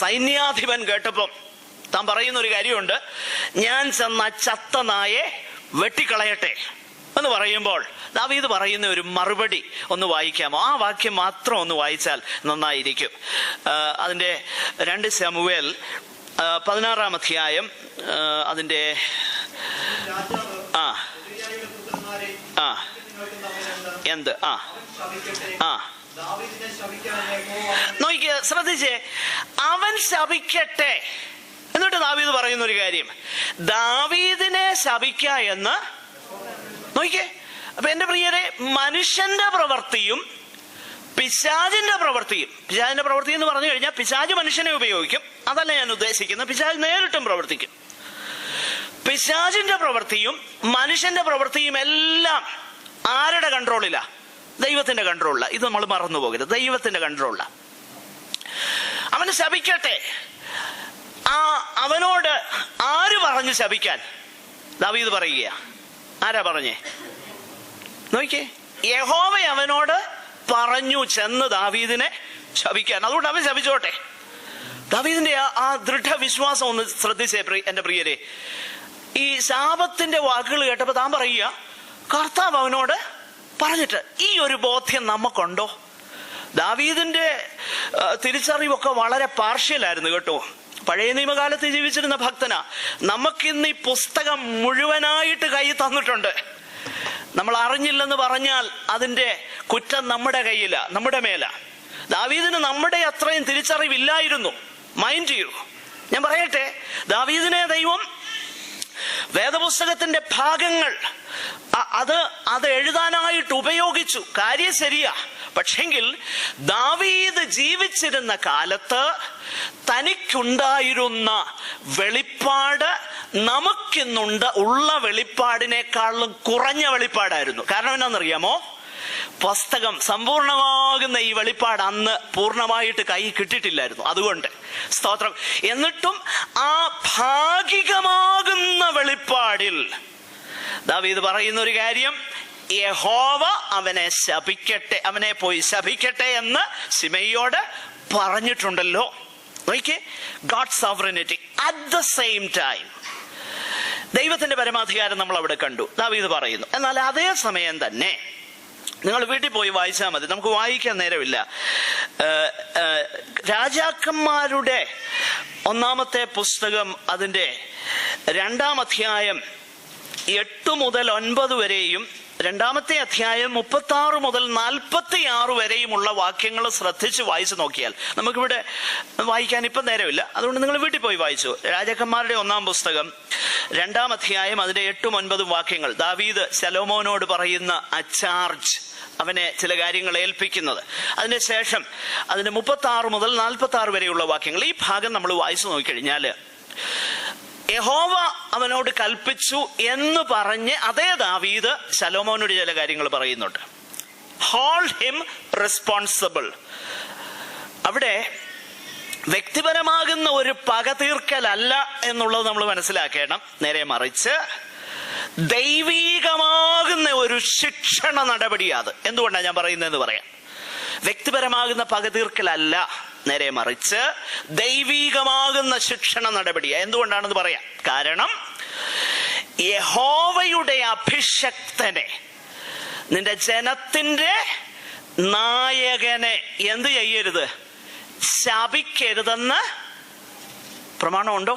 സൈന്യാധിപൻ കേട്ടപ്പോൾ താൻ പറയുന്ന ഒരു കാര്യമുണ്ട്, ഞാൻ ചെന്ന ചത്ത നായെ വെട്ടിക്കളയട്ടെ എന്ന് പറയുമ്പോൾ ദാവീദ് പറയുന്ന ഒരു മറുപടി ഒന്ന് വായിക്കാമോ? ആ വാക്യം മാത്രം ഒന്ന് വായിച്ചാൽ നന്നായിരിക്കും. അതിന്റെ 2 ശമൂവേൽ 16-ാം അധ്യായം അതിന്റെ എന്ത് നോക്കിയ ശ്രദ്ധിച്ചേ, അവൻ ശപിക്കട്ടെ. എന്നിട്ട് ദാവീദ് പറയുന്ന ഒരു കാര്യം, ദാവീദിനെ ശപിക്ക എന്ന് നോക്കിയേ. അപ്പൊ എന്റെ പ്രിയരെ, മനുഷ്യന്റെ പ്രവൃത്തിയും പിശാചിന്റെ പ്രവൃത്തിയും, പിശാചിന്റെ പ്രവൃത്തി എന്ന് പറഞ്ഞു കഴിഞ്ഞാൽ പിശാച് മനുഷ്യനെ ഉപയോഗിക്കും, അതല്ല ഞാൻ ഉദ്ദേശിക്കുന്നത്. പിശാച് നേരിട്ടും പ്രവർത്തിക്കും. പിശാചിന്റെ പ്രവൃത്തിയും മനുഷ്യന്റെ പ്രവൃത്തിയും എല്ലാം ആരുടെ കൺട്രോളിലാ? ദൈവത്തിന്റെ കൺട്രോളിലാ. ഇത് നമ്മൾ മറന്നു പോകരുത്, ദൈവത്തിന്റെ കൺട്രോളിലാ. അവന് ശപിക്കട്ടെ. അവനോട് ആര് പറഞ്ഞു ശപിക്കാൻ? ദാവീദ് പറയുക. ആരാ പറഞ്ഞേ? നോക്കിയേ, യഹോവ അവനോട് പറഞ്ഞു ചെന്ന് ദാവീദിനെ ശപിക്കാൻ. അതുകൊണ്ട് അവൻ ശപിച്ചോട്ടെ. ദാവീദിന്റെ ആ ദൃഢവിശ്വാസം ഒന്ന് ശ്രദ്ധിച്ചേ എന്റെ പ്രിയരെ. ഈ ശാപത്തിന്റെ വാക്കുകൾ കേട്ടപ്പോ താൻ പറയുക, കർത്താവ് അവനോട് പറഞ്ഞിട്ട്. ഈ ഒരു ബോധ്യം നമുക്കുണ്ടോ? ദാവീദിന്റെ തിരിച്ചറിവൊക്കെ വളരെ പാർഷ്യലായിരുന്നു കേട്ടോ. പഴയ നിയമകാലത്ത് ജീവിച്ചിരുന്ന ഭക്തനാ. നമുക്കിന്ന് ഈ പുസ്തകം മുഴുവനായിട്ട് കൈ തന്നിട്ടുണ്ട്. നമ്മൾ അറിഞ്ഞില്ലെന്ന് പറഞ്ഞാൽ അതിന്റെ കുറ്റം നമ്മുടെ കയ്യില, നമ്മുടെ മേല. ദാവീദിന് നമ്മുടെ അത്രയും തിരിച്ചറിവില്ലായിരുന്നു. മൈൻഡ് യു, ഞാൻ പറയട്ടെ, ദാവീദിനെ ദൈവം വേദപുസ്തകത്തിന്റെ ഭാഗങ്ങൾ അത് എഴുതാനായിട്ട് ഉപയോഗിച്ചു. കാര്യം ശരിയാ. പക്ഷെങ്കിൽ ദാവീദ് ജീവിച്ചിരുന്ന കാലത്ത് തനിക്കുണ്ടായിരുന്ന വെളിപ്പാട് ഉള്ള വെളിപ്പാടിനേക്കാളും കുറഞ്ഞ വെളിപ്പാടായിരുന്നു. കാരണം എന്നാണെന്നറിയാമോ? പുസ്തകം സമ്പൂർണമാകുന്ന ഈ വെളിപ്പാട് അന്ന് പൂർണ്ണമായിട്ട് കൈ കിട്ടിയിട്ടില്ലായിരുന്നു. അതുകൊണ്ട് സ്തോത്രം. എന്നിട്ടും ആ ഭാഗികമാകുന്ന വെളിപ്പാടിൽ ദാവീദ് പറയുന്ന ഒരു കാര്യം, യഹോവ അവനെ ശപിക്കട്ടെ, അവനെ പോയി ശപിക്കട്ടെ എന്ന് ശിമെയിയോട് പറഞ്ഞിട്ടുണ്ടല്ലോ. നോക്കിയേ, God sovereignty. At the same time ദൈവത്തിന്റെ പരമാധികാരം നമ്മൾ അവിടെ കണ്ടു, ദാവീദ് പറയുന്നു. എന്നാൽ അതേ സമയം തന്നെ നിങ്ങൾ വീട്ടിൽ പോയി വായിച്ചാൽ മതി, നമുക്ക് വായിക്കാൻ നേരമില്ല. രാജാക്കന്മാരുടെ 1-ാമത്തെ പുസ്തകം അതിന്റെ 2-ാം അധ്യായം 8 മുതൽ 9 വരെയും 2-ാമത്തെ അധ്യായം 36 മുതൽ 46 വരെയുമുള്ള വാക്യങ്ങൾ ശ്രദ്ധിച്ച് വായിച്ചു നോക്കിയാൽ, നമുക്കിവിടെ വായിക്കാൻ ഇപ്പം നേരമില്ല, അതുകൊണ്ട് നിങ്ങൾ വീട്ടിൽ പോയി വായിച്ചു. രാജാക്കന്മാരുടെ 1-ാം പുസ്തകം 2-ാം അധ്യായം അതിന്റെ 8ഉം 9ഉം വാക്യങ്ങൾ. ദാവീദ് ശലോമോനോട് പറയുന്ന ചാർജ്, അവനെ ചില കാര്യങ്ങൾ ഏൽപ്പിക്കുന്നത്. അതിനുശേഷം അതിന്റെ 36 മുതൽ 46 വരെയുള്ള വാക്യങ്ങൾ. ഈ ഭാഗം നമ്മൾ വായിച്ചു നോക്കിക്കഴിഞ്ഞാൽ, യഹോവ അവനോട് കൽപ്പിച്ചു എന്ന് പറഞ്ഞ് അതേ ദാവീദ് ശലോമോനോട് ചില കാര്യങ്ങൾ പറയുന്നുണ്ട്. Hold him responsible. അവിടെ വ്യക്തിപരമാകുന്ന ഒരു പക തീർക്കലല്ല എന്നുള്ളത് നമ്മൾ മനസ്സിലാക്കണം. നേരെ മറിച്ച് ദൈവീകമാകുന്ന ഒരു ശിക്ഷണ നടപടിയാണ്. എന്തുകൊണ്ടാണ് ഞാൻ പറയുന്നതെന്ന് പറയാം. വ്യക്തിപരമാകുന്ന പകതീർക്കലല്ല, നേരെ മറിച്ച് ദൈവീകമാകുന്ന ശിക്ഷണ നടപടി. എന്തുകൊണ്ടാണെന്ന് പറയാം. കാരണം യഹോവയുടെ അഭിഷക്തനെ, നിന്റെ ജനത്തിന്റെ നായകനെ എന്ത് ചെയ്യരുത്? ശപിക്കരുതെന്ന് പ്രമാണമുണ്ടോ?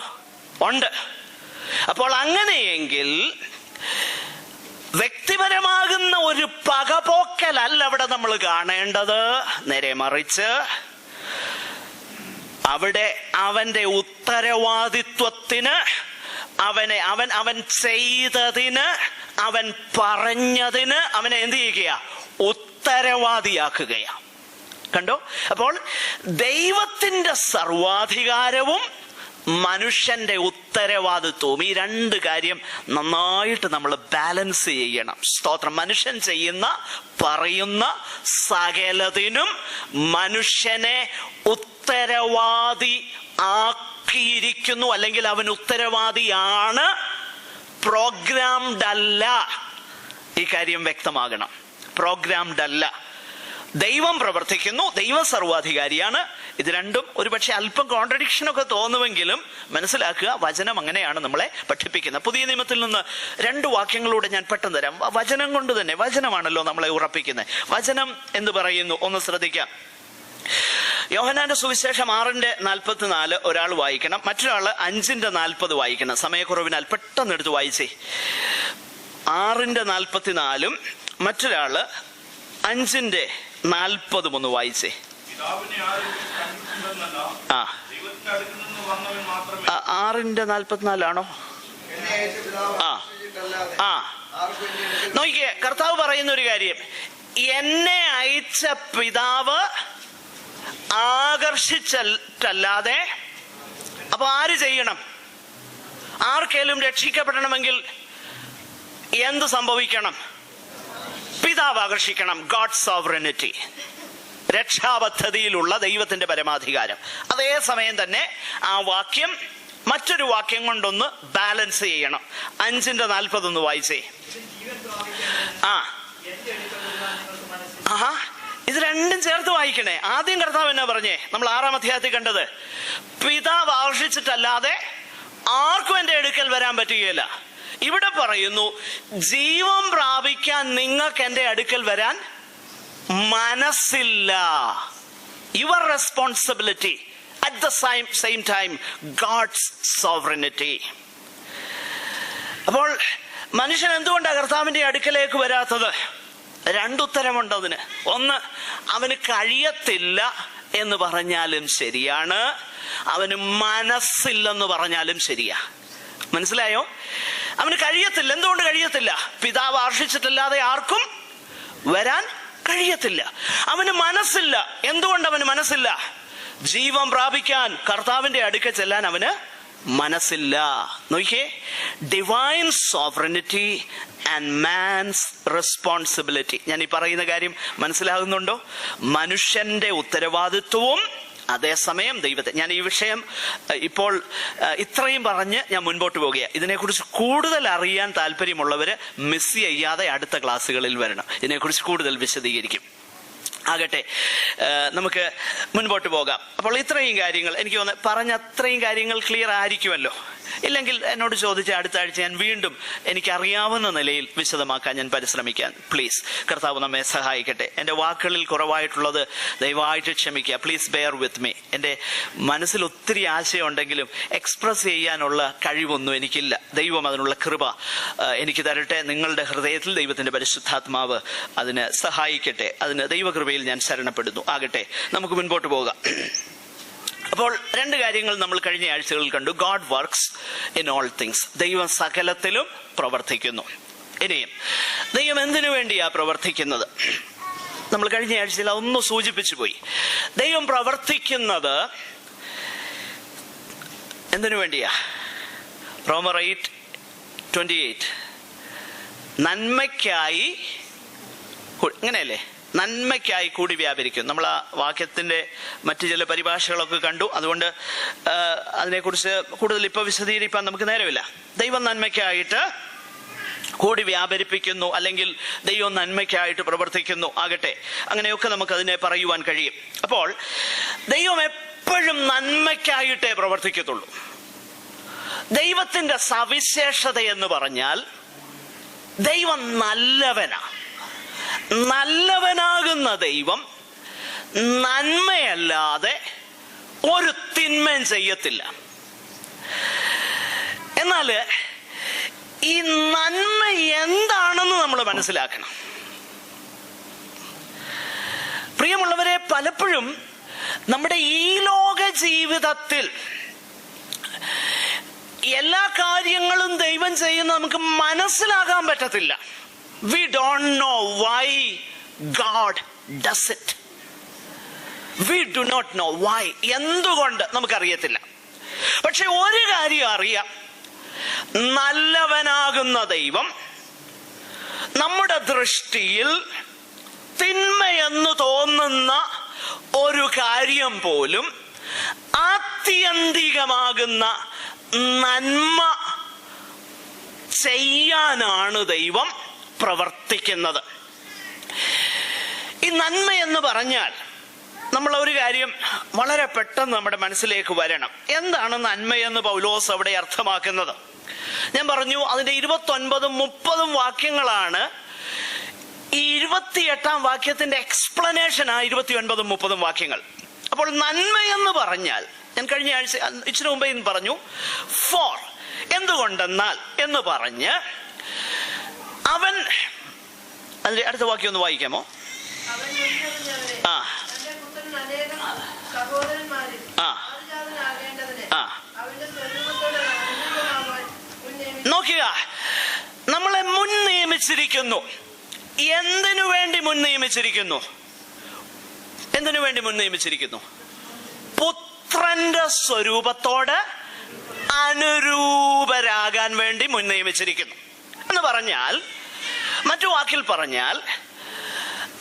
ഉണ്ട്. അപ്പോൾ അങ്ങനെയെങ്കിൽ വ്യക്തിപരമാകുന്ന ഒരു പകപോക്കലല്ല അവിടെ നമ്മൾ കാണേണ്ടത്. നേരെ മറിച്ച് അവിടെ അവന്റെ ഉത്തരവാദിത്വത്തിന്, അവൻ ചെയ്തതിന്, അവൻ പറഞ്ഞതിന് അവനെ എന്ത് ചെയ്യുക? ഉത്തരവാദിയാക്കുകയാ. കണ്ടോ? അപ്പോൾ ദൈവത്തിന്റെ സർവാധികാരവും മനുഷ്യന്റെ ഉത്തരവാദിത്വവും, ഈ രണ്ട് കാര്യം നന്നായിട്ട് നമ്മൾ ബാലൻസ് ചെയ്യണം. സ്തോത്രം. മനുഷ്യൻ ചെയ്യുന്ന പറയുന്ന സകലതിനും മനുഷ്യനെ ഉത്തരവാദി ആക്കിയിരിക്കുന്നു, അല്ലെങ്കിൽ അവൻ ഉത്തരവാദിയാണ്, പ്രോഗ്രാംഡ് അല്ല. ഈ കാര്യം വ്യക്തമാകണം. പ്രോഗ്രാംഡ് അല്ല. ദൈവം പ്രവർത്തിക്കുന്നു, ദൈവം സർവാധികാരിയാണ്. ഇത് രണ്ടും ഒരുപക്ഷെ അല്പം കോൺട്രഡിക്ഷനൊക്കെ തോന്നുമെങ്കിലും മനസ്സിലാക്കുക, വചനം അങ്ങനെയാണ് നമ്മളെ പഠിപ്പിക്കുന്നത്. പുതിയ നിയമത്തിൽ നിന്ന് 2 വാക്യങ്ങളൂടെ ഞാൻ പെട്ടെന്ന് തരാം. വചനം കൊണ്ട് തന്നെ, വചനമാണല്ലോ നമ്മളെ ഉറപ്പിക്കുന്നത്. വചനം എന്ന് പറയുന്നു, ഒന്ന് ശ്രദ്ധിക്കാം. യോഹന്നാന്റെ സുവിശേഷം 6:44 ഒരാൾ വായിക്കണം, മറ്റൊരാൾ 5:40 വായിക്കണം. സമയക്കുറവിനാൽ പെട്ടെന്ന് എടുത്ത് വായിച്ചേ. 6:44 മറ്റൊരാള് 5:40 ഒന്ന് വായിച്ചേ. 6:44 നോക്കിയേ, കർത്താവ് പറയുന്ന ഒരു കാര്യം, എന്നെ അയച്ച പിതാവ് ആകർഷിച്ചല്ലാതെ അപ്പൊ ആര് ചെയ്യണം? ആർക്കേലും രക്ഷിക്കപ്പെടണമെങ്കിൽ എന്ത് സംഭവിക്കണം? പിതാവ് ആകർഷിക്കണം. ഗോഡ് സോവറിനിറ്റി, രക്ഷാപദ്ധതിയിലുള്ള ദൈവത്തിന്റെ പരമാധികാരം. അതേസമയം തന്നെ ആ വാക്യം മറ്റൊരു വാക്യം കൊണ്ടൊന്ന് ബാലൻസ് ചെയ്യണം. 5:40 ഒന്ന് വായിച്ചേ. ഇത് രണ്ടും ചേർത്ത് വായിക്കണേ. ആദ്യം കർത്താവ് എന്നാ പറഞ്ഞേ? നമ്മൾ 6-ാം അധ്യായത്തിൽ കണ്ടത്, പിതാവ് ആകർഷിച്ചിട്ടല്ലാതെ ആർക്കും എന്റെ അടുക്കൽ വരാൻ പറ്റുകയില്ല. ഇവിടെ പറയുന്നു, ജീവൻ പ്രാപിക്കാൻ നിങ്ങൾക്ക് എന്റെ അടുക്കൽ വരാൻ മനസ്സില്ല. Your responsibility, at the same time God's sovereignty. അപ്പോൾ മനുഷ്യൻ എന്തുകൊണ്ടാണ് കർത്താവിന്റെ അടുക്കലേക്ക് വരാത്തത്? 2 ഉത്തരമുണ്ട് അതിന്. ഒന്ന്, അവന് കഴിയത്തില്ല എന്ന് പറഞ്ഞാലും ശരിയാണ്, അവന് മനസ്സില്ലെന്ന് പറഞ്ഞാലും ശരിയാ. മനസ്സിലായോ? അവന് കഴിയത്തില്ല. എന്തുകൊണ്ട് കഴിയത്തില്ല? പിതാവ് ആകർഷിച്ചിട്ടല്ലാതെ ആർക്കും വരാൻ കഴിയത്തില്ല. അവന് മനസ്സില്ല. എന്തുകൊണ്ട് അവന് മനസ്സില്ല? ജീവൻ പ്രാപിക്കാൻ, കർത്താവിന്റെ അടുക്കൽ ചെല്ലാൻ അവന് മനസ്സില്ല. നോക്കിയേ, divine sovereignty and man's responsibility. ഞാൻ ഈ പറയുന്ന കാര്യം മനസ്സിലാകുന്നുണ്ടോ? മനുഷ്യന്റെ ഉത്തരവാദിത്വവും അതേസമയം ദൈവത്തെ. ഞാൻ ഈ വിഷയം ഇപ്പോൾ ഇത്രയും പറഞ്ഞ് ഞാൻ മുൻപോട്ട് പോകുകയാണ്. ഇതിനെക്കുറിച്ച് കൂടുതൽ അറിയാൻ താല്പര്യമുള്ളവര് മിസ് ചെയ്യാതെ അടുത്ത ക്ലാസ്സുകളിൽ വരണം. ഇതിനെക്കുറിച്ച് കൂടുതൽ വിശദീകരിക്കും. ആകട്ടെ, നമുക്ക് മുൻപോട്ട് പോകാം. അപ്പോൾ ഇത്രയും കാര്യങ്ങൾ എനിക്ക് തോന്നുന്നു പറഞ്ഞ അത്രയും കാര്യങ്ങൾ ക്ലിയർ ആയിരിക്കുമല്ലോ. ഇല്ലെങ്കിൽ എന്നോട് ചോദിച്ച അടുത്ത ആഴ്ച ഞാൻ വീണ്ടും എനിക്കറിയാവുന്ന നിലയിൽ വിശദമാക്കാൻ ഞാൻ പരിശ്രമിക്കാൻ. പ്ലീസ്, കർത്താവ് നമ്മെ സഹായിക്കട്ടെ. എൻ്റെ വാക്കുകളിൽ കുറവായിട്ടുള്ളത് ദയവായിട്ട് ക്ഷമിക്കുക. Please bear with me. എൻ്റെ മനസ്സിൽ ഒത്തിരി ആശയമുണ്ടെങ്കിലും എക്സ്പ്രസ് ചെയ്യാനുള്ള കഴിവൊന്നും എനിക്കില്ല. ദൈവം അതിനുള്ള കൃപ എനിക്ക് തരട്ടെ. നിങ്ങളുടെ ഹൃദയത്തിൽ ദൈവത്തിൻ്റെ പരിശുദ്ധാത്മാവ് അതിന് സഹായിക്കട്ടെ. അതിന് ദൈവകൃപയിൽ ഞാൻ ശരണപ്പെടുന്നു. ആകട്ടെ, നമുക്ക് മുൻപോട്ട് പോകാം. അപ്പോൾ 2 കാര്യങ്ങൾ നമ്മൾ കഴിഞ്ഞ ആഴ്ചകളിൽ കണ്ടു. God works in all things. ദൈവം സകലത്തിലും പ്രവർത്തിക്കുന്നു. ഇനിയും ദൈവം എന്തിനു വേണ്ടിയാ പ്രവർത്തിക്കുന്നത്? നമ്മൾ കഴിഞ്ഞ ആഴ്ചയിൽ അതൊന്ന് സൂചിപ്പിച്ചു പോയി. ദൈവം പ്രവർത്തിക്കുന്നത് എന്തിനു വേണ്ടിയാ? റോമർ 8:28 നന്മയ്ക്കായി, ഇങ്ങനെയല്ലേ? നന്മയ്ക്കായി കൂടി വ്യാപരിക്കും. നമ്മൾ ആ വാക്യത്തിന്റെ മറ്റു ചില പരിഭാഷകളൊക്കെ കണ്ടു. അതുകൊണ്ട് അതിനെക്കുറിച്ച് കൂടുതൽ ഇപ്പൊ വിശദീകരിക്കാൻ നമുക്ക് നേരമില്ല. ദൈവം നന്മയ്ക്കായിട്ട് കൂടി വ്യാപരിപ്പിക്കുന്നു, അല്ലെങ്കിൽ ദൈവം നന്മയ്ക്കായിട്ട് പ്രവർത്തിക്കുന്നു ആകട്ടെ, അങ്ങനെയൊക്കെ നമുക്കതിനെ പറയുവാൻ കഴിയും. അപ്പോൾ ദൈവം എപ്പോഴും നന്മയ്ക്കായിട്ടേ പ്രവർത്തിക്കത്തുള്ളൂ. ദൈവത്തിന്റെ സവിശേഷത എന്ന് പറഞ്ഞാൽ ദൈവം നല്ലവനാ. നല്ലവനാകുന്ന ദൈവം നന്മയല്ലാതെ ഒരു തിന്മയും ചെയ്യത്തില്ല. എന്നാൽ ഈ നന്മ എന്താണെന്ന് നമ്മൾ മനസ്സിലാക്കണം. പ്രിയമുള്ളവരെ, പലപ്പോഴും നമ്മുടെ ഈ ലോക ജീവിതത്തിൽ എല്ലാ കാര്യങ്ങളും ദൈവം ചെയ്യുന്ന നമുക്ക് മനസ്സിലാകാൻ പറ്റത്തില്ല. We don't know why God does it. We do not know why. എന്തുകൊണ്ട് നമുക്കറിയത്തില്ല. പക്ഷെ ഒരു കാര്യം അറിയാം, നല്ലവനാകുന്ന ദൈവം നമ്മുടെ ദൃഷ്ടിയിൽ തിന്മയെന്ന് തോന്നുന്ന ഒരു കാര്യം പോലും ആത്യന്തികമാകുന്ന നന്മ ചെയ്യാനാണ് ദൈവം പ്രവർത്തിക്കുന്നത്. ഈ നന്മ എന്ന് പറഞ്ഞാൽ നമ്മൾ ഒരു കാര്യം വളരെ പെട്ടെന്ന് നമ്മുടെ മനസ്സിലേക്ക് വരണം. എന്താണ് നന്മയെന്ന് പൗലോസ് അവിടെ അർത്ഥമാക്കുന്നത്? ഞാൻ പറഞ്ഞു, അതിന്റെ 29, 30 വാക്യങ്ങളാണ്. ഈ 28-ാം വാക്യത്തിന്റെ എക്സ്പ്ലനേഷൻ ആ 29, 30 വാക്യങ്ങൾ. അപ്പോൾ നന്മയെന്ന് പറഞ്ഞാൽ, ഞാൻ കഴിഞ്ഞ ആഴ്ച ഇച്ചിരി മുമ്പേ പറഞ്ഞു, ഫോർ എന്തുകൊണ്ടെന്നാൽ എന്ന് പറഞ്ഞ് അവൻ, അതിന്റെ അടുത്ത വാക്യം ഒന്ന് വായിക്കാമോ? നോക്കുക, നമ്മളെ മുൻ നിയമിച്ചിരിക്കുന്നു. എന്തിനു വേണ്ടി മുൻ നിയമിച്ചിരിക്കുന്നു? എന്തിനു വേണ്ടി മുൻ നിയമിച്ചിരിക്കുന്നു? പുത്രന്റെ സ്വരൂപത്തോട് അനുരൂപരാകാൻ വേണ്ടി മുൻ നിയമിച്ചിരിക്കുന്നു എന്ന് പറഞ്ഞാൽ, മറ്റു വാക്കിൽ പറഞ്ഞാൽ,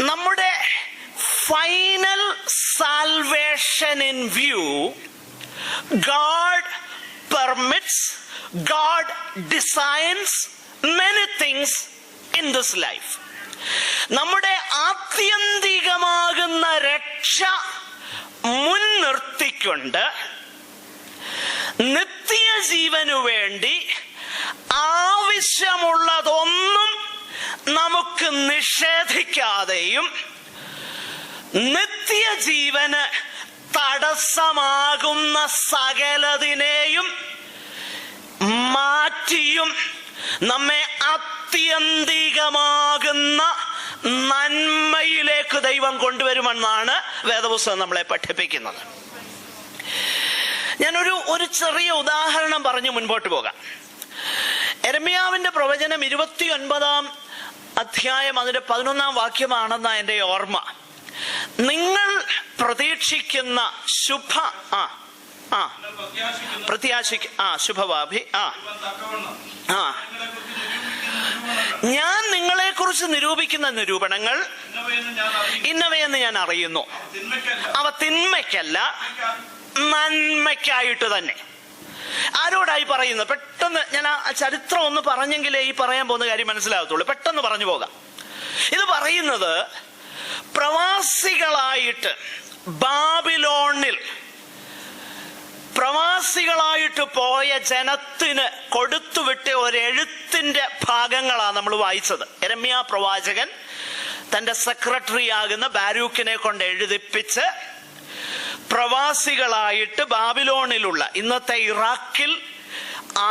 നമ്മുടെ final salvation in view, God permits, God designs many things in this life. നമ്മുടെ ആത്യന്തികമാകുന്ന രക്ഷ മുൻനിർത്തിക്കൊണ്ട് നിത്യജീവനു വേണ്ടി ആവശ്യമുള്ളതൊന്നും നമുക്ക് നിഷേധിക്കാതെയും നിത്യജീവന് തടസ്സമാകുന്ന സകലതിനെയും മാറ്റിയും നമ്മെ ആത്യന്തികമാകുന്ന നന്മയിലേക്ക് ദൈവം കൊണ്ടുവരുമെന്നാണ് വേദപുസ്തകം നമ്മളെ പഠിപ്പിക്കുന്നത്. ഞാനൊരു ചെറിയ ഉദാഹരണം പറഞ്ഞ് മുൻപോട്ട് പോകാം. യെരമ്യാവിന്റെ പ്രവചനം 29-ാം അധ്യായം അതിന്റെ 11-ാം വാക്യമാണെന്ന എന്റെ ഓർമ്മ. നിങ്ങൾ പ്രതീക്ഷിക്കുന്ന ശുഭവാഭി ഞാൻ നിങ്ങളെ കുറിച്ച് നിരൂപിക്കുന്ന നിരൂപണങ്ങൾ ഇന്നവയെന്ന് ഞാൻ അറിയുന്നു. അവ തിന്മയ്ക്കല്ല, നന്മയ്ക്കായിട്ട് തന്നെ. ആരോടായി പറയുന്നത്? പെട്ടെന്ന് ഞാൻ ആ ചരിത്രം ഒന്ന് പറഞ്ഞെങ്കിലേ ഈ പറയാൻ പോകുന്ന കാര്യം മനസ്സിലാകത്തുള്ളൂ. പെട്ടെന്ന് പറഞ്ഞു പോകാം. ഇത് പറയുന്നത് പ്രവാസികളായിട്ട് ബാബിലോണിൽ പ്രവാസികളായിട്ട് പോയ ജനത്തിന് കൊടുത്തുവിട്ട ഒരു എഴുത്തിന്റെ ഭാഗങ്ങളാണ് നമ്മൾ വായിച്ചത്. യെരമ്യാ പ്രവാചകൻ തന്റെ സെക്രട്ടറി ആകുന്ന ബാരൂക്കിനെ കൊണ്ട് എഴുതിപ്പിച്ച് പ്രവാസികളായിട്ട് ബാബിലോണിലുള്ള, ഇന്നത്തെ ഇറാഖിൽ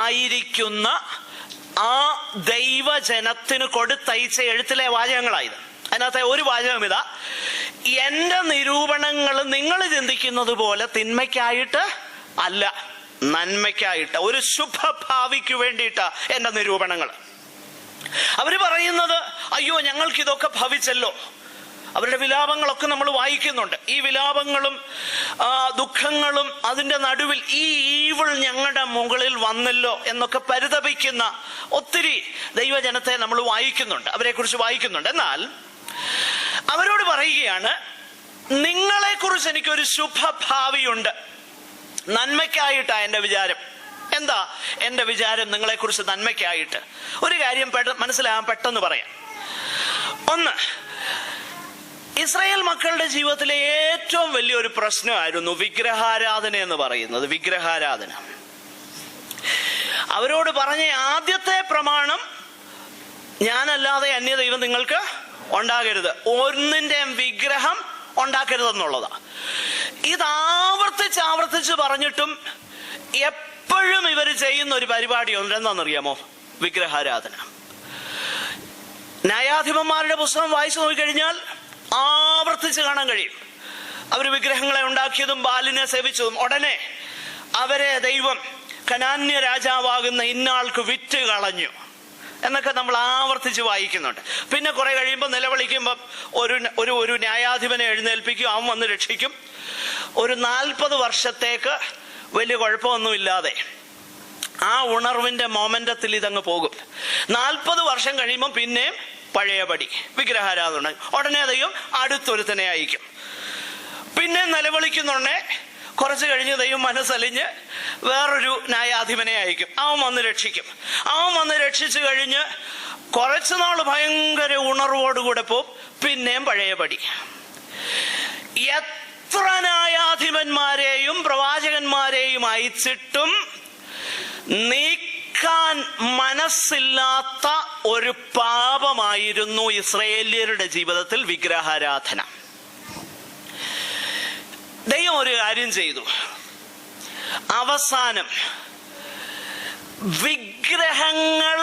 ആയിരിക്കുന്ന ആ ദൈവജനത്തിന് കൊടുത്തയച്ച എഴുത്തിലെ വാചകങ്ങളായത്. അതിനകത്തെ ഒരു വാചകം ഇതാ: എന്റെ നിരൂപണങ്ങൾ നിങ്ങൾ ചിന്തിക്കുന്നത് പോലെ തിന്മയ്ക്കായിട്ട് അല്ല, നന്മയ്ക്കായിട്ട്, ഒരു ശുഭഭാവിക്ക് വേണ്ടിയിട്ടാ എന്റെ നിരൂപണങ്ങൾ. അവര് പറയുന്നത്, അയ്യോ ഞങ്ങൾക്ക് ഇതൊക്കെ ഭവിച്ചല്ലോ. അവരുടെ വിലാപങ്ങളൊക്കെ നമ്മൾ വായിക്കുന്നുണ്ട്. ഈ വിലാപങ്ങളും ദുഃഖങ്ങളും അതിന്റെ നടുവിൽ ഈ ഈവിൾ ഞങ്ങളുടെ മുകളിൽ വന്നല്ലോ എന്നൊക്കെ പരിതപിക്കുന്ന ഒത്തിരി ദൈവജനത്തെ നമ്മൾ വായിക്കുന്നുണ്ട്, അവരെ കുറിച്ച് വായിക്കുന്നുണ്ട്. എന്നാൽ അവരോട് പറയുകയാണ്, നിങ്ങളെ കുറിച്ച് എനിക്കൊരു ശുഭഭാവിയുണ്ട്, നന്മയ്ക്കായിട്ടാ എന്റെ വിചാരം എന്താ എൻ്റെ വിചാരം നിങ്ങളെക്കുറിച്ച് നന്മയ്ക്കായിട്ട്? ഒരു കാര്യം മനസ്സിലാകാൻ പെട്ടെന്ന് പറയാം. ഒന്ന്, ഇസ്രായേൽ മക്കളുടെ ജീവിതത്തിലെ ഏറ്റവും വലിയൊരു പ്രശ്നമായിരുന്നു വിഗ്രഹാരാധന എന്ന് പറയുന്നത്. വിഗ്രഹാരാധന. അവരോട് പറഞ്ഞ ആദ്യത്തെ പ്രമാണം, ഞാനല്ലാതെ അന്യ ദൈവം നിങ്ങൾക്ക് ഉണ്ടാകരുത്, ഒന്നിൻ്റെയും വിഗ്രഹം ഉണ്ടാക്കരുതെന്നുള്ളതാ. ഇത് ആവർത്തിച്ച് പറഞ്ഞിട്ടും എപ്പോഴും ഇവർ ചെയ്യുന്ന ഒരു പരിപാടി ഉണ്ടെന്നറിയാമോ? വിഗ്രഹാരാധന. ന്യായാധിപന്മാരുടെ പുസ്തകം വായിച്ചു നോക്കിക്കഴിഞ്ഞാൽ ആവർത്തിച്ച് കാണാൻ കഴിയും. അവർ വിഗ്രഹങ്ങളെ ഉണ്ടാക്കിയതും ബാലിനെ സേവിച്ചതും. ഉടനെ അവരെ ദൈവം കനാന്യ രാജാവാകുന്ന ഇന്നാൾക്ക് വിറ്റ് കളഞ്ഞു എന്നൊക്കെ നമ്മൾ ആവർത്തിച്ച് വായിക്കുന്നുണ്ട്. പിന്നെ കുറെ കഴിയുമ്പോൾ നിലവിളിക്കുമ്പം ഒരു ന്യായാധിപനെ എഴുന്നേൽപ്പിക്കും, അവൻ വന്ന് രക്ഷിക്കും. ഒരു 40 വർഷത്തേക്ക് വലിയ കുഴപ്പമൊന്നുമില്ലാതെ ആ ഉണർവിന്റെ മൊമെന്റത്തിൽ ഇതങ്ങ് പോകും. 40 വർഷം കഴിയുമ്പോൾ പിന്നെയും പഴയപടി വിഗ്രഹാരാധന. ഉടനെ ദൈവം അടുത്തൊരുത്തനെ അയക്കും. പിന്നെ നിലവിളിക്കുന്നുണ്ടേ കുറച്ച് കഴിഞ്ഞ് ദൈവം മനസ്സലിഞ്ഞ് വേറൊരു ന്യായാധിപനെ അയക്കും, അവൻ വന്ന് രക്ഷിക്കും. അവൻ വന്ന് രക്ഷിച്ചു കഴിഞ്ഞ് കുറച്ചു നാൾ ഭയങ്കര ഉണർവോടുകൂടെ പോവും, പിന്നെയും പഴയപടി. എത്ര ന്യായാധിപന്മാരെയും പ്രവാചകന്മാരെയും അയച്ചിട്ടും നീക്കാൻ മനസ്സില്ലാത്ത ഒരു പാപമായിരുന്നു ഇസ്രായേല്യരുടെ ജീവിതത്തിൽ വിഗ്രഹാരാധന. ദൈവം ഒരു കാര്യം ചെയ്തു. അവസാനം വിഗ്രഹങ്ങൾ